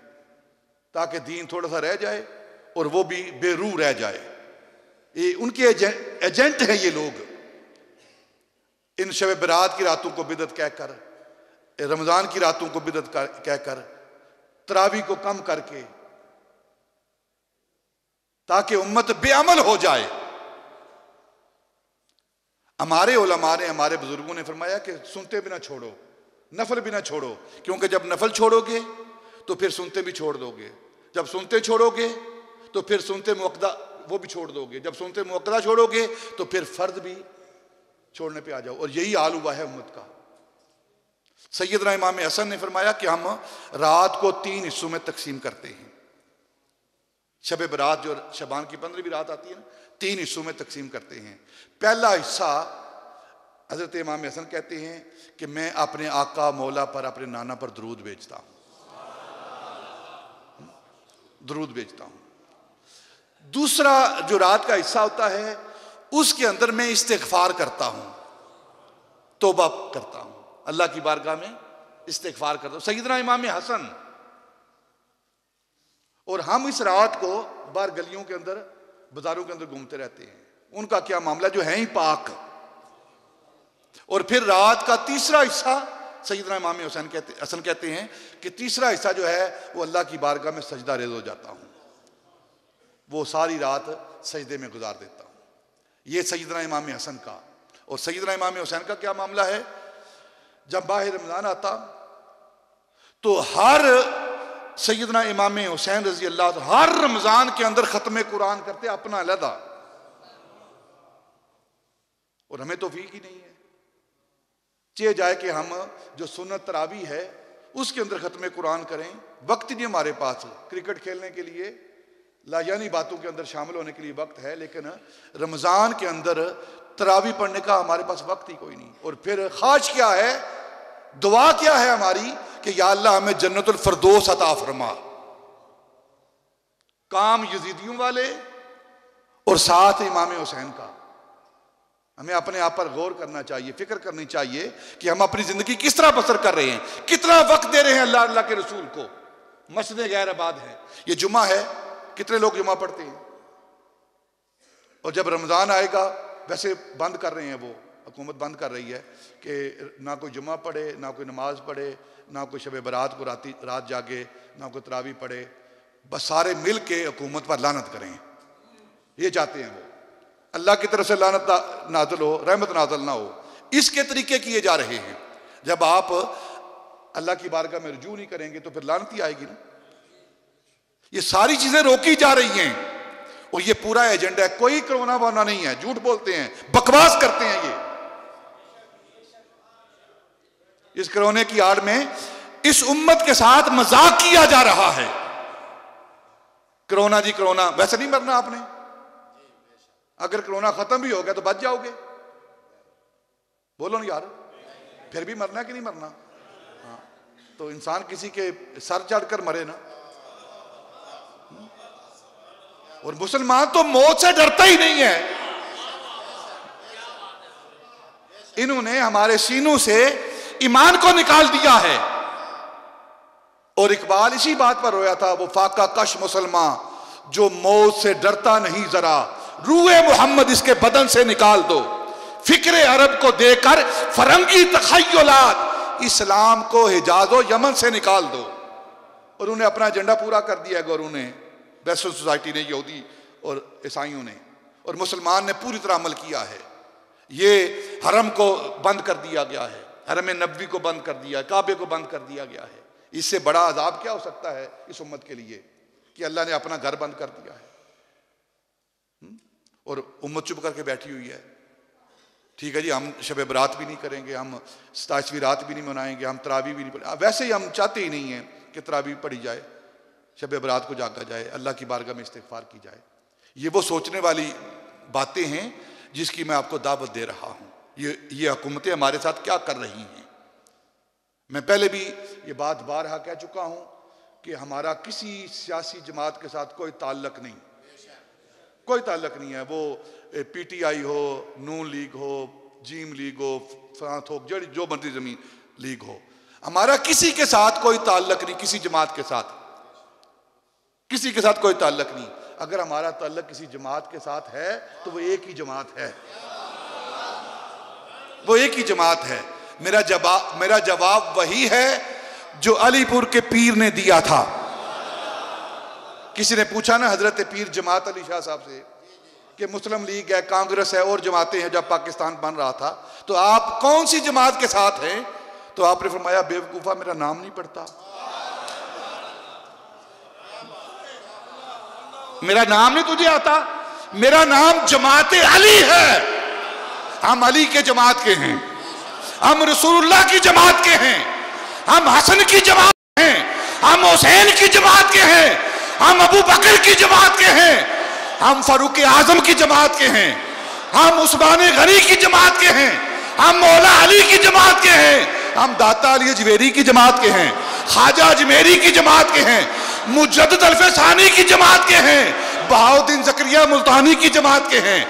ताकि दीन थोड़ा सा रह जाए और वो भी बेरूह रह जाए। ये उनके एजेंट हैं ये लोग। इन शब बरात की रातों को बिदअत कहकर, रमज़ान की रातों को बिदअत कहकर, तरावी को कम करके, ताकि उम्मत बेअमल हो जाए। हमारे उलमा ने, हमारे बुजुर्गों ने फरमाया कि सुनते भी ना छोड़ो, नफल भी ना छोड़ो, क्योंकि जब नफल छोड़ोगे तो फिर सुनते भी छोड़ दोगे, जब सुनते छोड़ोगे तो फिर सुनते मुअक्कदा वो भी छोड़ दोगे, जब सुनते मुअक्कदा छोड़ोगे तो फिर फर्द भी छोड़ने पे आ जाओ। और यही हाल हुआ है उम्मत का। सैयदना इमाम हसन ने फरमाया कि हम रात को 3 हिस्सों में तकसीम करते हैं। शब बरात जो शबान की 15वीं रात आती है ना, 3 हिस्सों में तकसीम करते हैं। पहला हिस्सा हजरत इमाम हसन कहते हैं कि मैं अपने आका मौला पर, अपने नाना पर दरूद भेजता हूं, दरूद भेजता हूं। दूसरा जो रात का हिस्सा होता है, उसके अंदर मैं इस्तिग़फ़ार करता हूं, तौबा करता हूं, अल्लाह की बारगाह में इस्तिग़फ़ार करता हूं। सैयदना इमाम हसन और हम इस रात को बाहर गलियों के अंदर, बाजारों के अंदर घूमते रहते हैं, उनका क्या मामला, जो है ही पाक। और फिर रात का तीसरा हिस्सा सैयदना इमाम हसन कहते हैं कि तीसरा हिस्सा जो है वो अल्लाह की बारगाह में सजदा रेज़ हो जाता हूं, वो सारी रात सजदे में गुजार देता हूं। ये सैयदना इमाम हसन का। और सैयदना इमाम हुसैन का क्या मामला है, जब माह रमज़ान आता तो हर सैयदना इमाम हुसैन रजी अल्लाह हर रमज़ान के अंदर ख़त्म कुरान करते अपना अलहदा, और हमें तौफीक ही नहीं है। चे जाए कि हम जो सुन्नत तरावी है उसके अंदर ख़त्म कुरान करें, वक्त नहीं हमारे पास। क्रिकेट खेलने के लिए, लायानी बातों के अंदर शामिल होने के लिए वक्त है, लेकिन रमज़ान के अंदर तरावी पढ़ने का हमारे पास वक्त ही कोई नहीं। और फिर ख्वाहिश क्या है, दुआ क्या है हमारी कि या अल्लाह हमें जन्नतुल फरदौस अता फरमा। काम यजीदियों वाले और साथ इमाम हुसैन का। हमें अपने आप पर गौर करना चाहिए, फिक्र करनी चाहिए कि हम अपनी जिंदगी किस तरह बसर कर रहे हैं, कितना वक्त दे रहे हैं अल्लाह अल्लाह के रसूल को। मस्जिदें गैर आबाद है, ये जुमा है, कितने लोग जुमा पढ़ते हैं। और जब रमज़ान आएगा, वैसे बंद कर रहे हैं, वो हुकूमत बंद कर रही है कि ना कोई जुमा पढ़े, ना कोई नमाज पढ़े, ना कोई शब बरात को रात जागे, ना कोई तरावी पढ़े, बस सारे मिल के हुकूमत पर लानत करें। ये चाहते हैं वो, अल्लाह की तरफ से लानत नाज़िल हो, रहमत नाज़िल ना हो, इसके तरीके किए जा रहे हैं। जब आप अल्लाह की बारगाह में रुजू नहीं करेंगे तो फिर लानत ही आएगी ना। ये सारी चीजें रोकी जा रही हैं और ये पूरा एजेंडा है। कोई कोरोना वाना नहीं है, झूठ बोलते हैं, बकवास करते हैं। ये इस कोरोना की आड़ में इस उम्मत के साथ मजाक किया जा रहा है। कोरोना जी कोरोना, वैसे नहीं मरना आपने, अगर कोरोना खत्म भी हो गया तो बच जाओगे। बोलो ना यार, फिर भी मरना कि नहीं मरना? हाँ, तो इंसान किसी के सर चढ़कर मरे ना। और मुसलमान तो मौत से डरता ही नहीं है। इन्होंने हमारे सीनों से ईमान को निकाल दिया है। और इकबाल इसी बात पर रोया था, वो फाका कश मुसलमान जो मौत से डरता नहीं जरा, रूए मोहम्मद इसके बदन से निकाल दो, फिक्रे अरब को देकर फरंगी तखय्युलात, इस्लाम को हिजाजो यमन से निकाल दो। और उन्हें अपना एजेंडा पूरा कर दिया गुरु ने, वेस्टर्न सोसाइटी ने, यहूदी और ईसाइयों ने। और मुसलमान ने पूरी तरह अमल किया है। ये हरम को बंद कर दिया गया है, हरम नबवी को बंद कर दिया है, काबे को बंद कर दिया गया है। इससे बड़ा अजाब क्या हो सकता है इस उम्मत के लिए कि अल्लाह ने अपना घर बंद कर दिया है और उम्मत चुप करके बैठी हुई है। ठीक है जी, हम शब बरात भी नहीं करेंगे, हम 27वीं रात भी नहीं मनाएंगे, हम तरावी भी नहीं पढ़ेंगे। वैसे ही हम चाहते ही नहीं हैं कि तरावी पढ़ी जाए, शब बरात को जागा जाए, अल्लाह की बारगाह में इस्तिग़फ़ार की जाए। ये वो सोचने वाली बातें हैं जिसकी मैं आपको दावत दे रहा हूँ। ये हुकूमतें हमारे साथ क्या कर रही हैं। मैं पहले भी ये बात बारहा कह चुका हूँ कि हमारा किसी सियासी जमात के साथ कोई ताल्लुक नहीं, कोई ताल्लुक नहीं है। वो PTI हो, नून लीग हो, जीम लीग हो, फ्रांस हो, जो मर्जी जमीन लीग हो, हमारा किसी के साथ कोई ताल्लुक नहीं, किसी जमात के साथ, किसी के साथ कोई ताल्लुक नहीं। अगर हमारा ताल्लुक किसी जमात के साथ है तो वो एक ही जमात है, वो एक ही जमात है। मेरा जवाब वही है जो अलीपुर के पीर ने दिया था। किसी ने पूछा ना हजरत पीर जमात अली शाह साहब से कि मुस्लिम लीग है, कांग्रेस है और जमातें हैं, जब पाकिस्तान बन रहा था तो आप कौन सी जमात के साथ हैं? तो आपने फरमाया बेवकूफा मेरा नाम नहीं पढ़ता, मेरा नाम नहीं तुझे आता, मेरा नाम जमाते अली है। हम अली के जमात के हैं, हम रसूलुल्लाह की जमात के हैं, हम हसन की जमात के हैं, हम हुसैन की जमात के हैं, हम अबू बकर की जमात के हैं, हम फारूक आजम की जमात के हैं, हम उस्मान गनी की जमात के हैं, हम मौला अली की जमात के हैं, हम दाता अली अजमेरी की जमात के हैं, ख्वाजा अजमेरी की जमात के हैं, मुजद्दिद अल्फसानी की जमात के हैं, बहाउद्दीन ज़करिया मुल्तानी की जमात के हैं,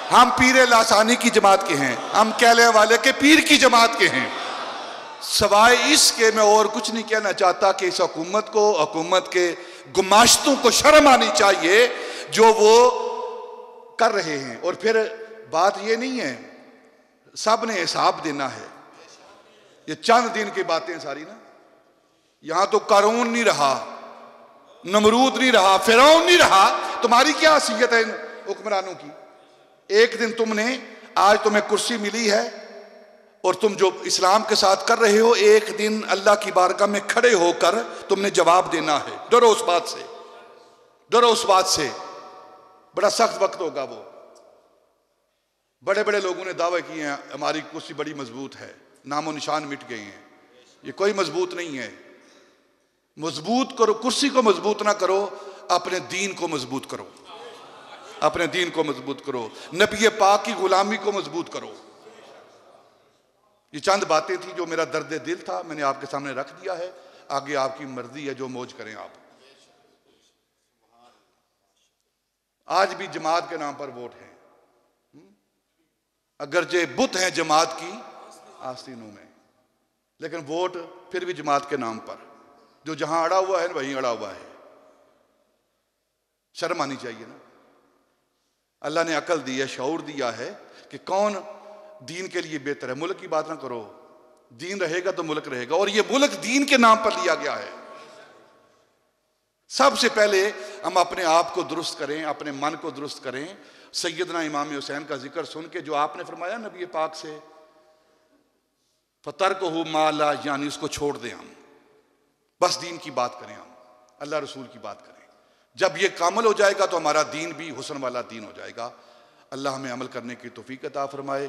हम पीर लासानी की जमात के हैं, हम कहले वाले के पीर की जमात के हैं। सवाए इसके मैं और कुछ नहीं कहना चाहता कि इस हुकूमत को, हुकूमत के गुमाश्तों को शर्म आनी चाहिए जो वो कर रहे हैं। और फिर बात ये नहीं है सब ने हिसाब देना है, ये चंद दिन की बातें सारी ना। यहां तो कारून नहीं रहा, नमरूद नहीं रहा, फिरौन नहीं रहा, तुम्हारी क्या हैसियत है इन हुक्मरानों की? एक दिन तुमने, आज तुम्हें कुर्सी मिली है और तुम जो इस्लाम के साथ कर रहे हो, एक दिन अल्लाह की बारगाह में खड़े होकर तुमने जवाब देना है। डरो उस बात से, डरो उस बात से। बड़ा सख्त वक्त होगा वो। बड़े बड़े लोगों ने दावे किए हैं हमारी कुर्सी बड़ी मजबूत है, नामो निशान मिट गए हैं। ये कोई मजबूत नहीं है। मजबूत करो, कुर्सी को मजबूत ना करो, अपने दीन को मजबूत करो, अपने दीन को मजबूत करो, नबी पाक की गुलामी को मजबूत करो। ये चंद बातें थी जो मेरा दर्द दिल था, मैंने आपके सामने रख दिया है। आगे आपकी मर्जी है, जो मौज करें आप। आज भी जमात के नाम पर वोट है, अगर जे बुत हैं जमात की आस्तीनों में, लेकिन वोट फिर भी जमात के नाम पर। जो जहां अड़ा हुआ है वहीं अड़ा हुआ है। शर्म आनी चाहिए ना। अल्लाह ने अकल दी है, शऊर दिया है कि कौन दीन के लिए बेहतर है। मुल्क की बात ना करो, दीन रहेगा तो मुल्क रहेगा, और ये मुल्क दीन के नाम पर लिया गया है। सबसे पहले हम अपने आप को दुरुस्त करें, अपने मन को दुरुस्त करें। सैयदना इमाम हुसैन का जिक्र सुन के जो आपने फरमाया नबी पाक से, फतरकहु माला, यानी उसको छोड़ दें हम, बस दीन की बात करें, हम अल्लाह रसूल की बात करें। जब ये कामल हो जाएगा तो हमारा दीन भी हुस्न वाला दीन हो जाएगा। अल्लाह हमें अमल करने की तौफीक अता फरमाए।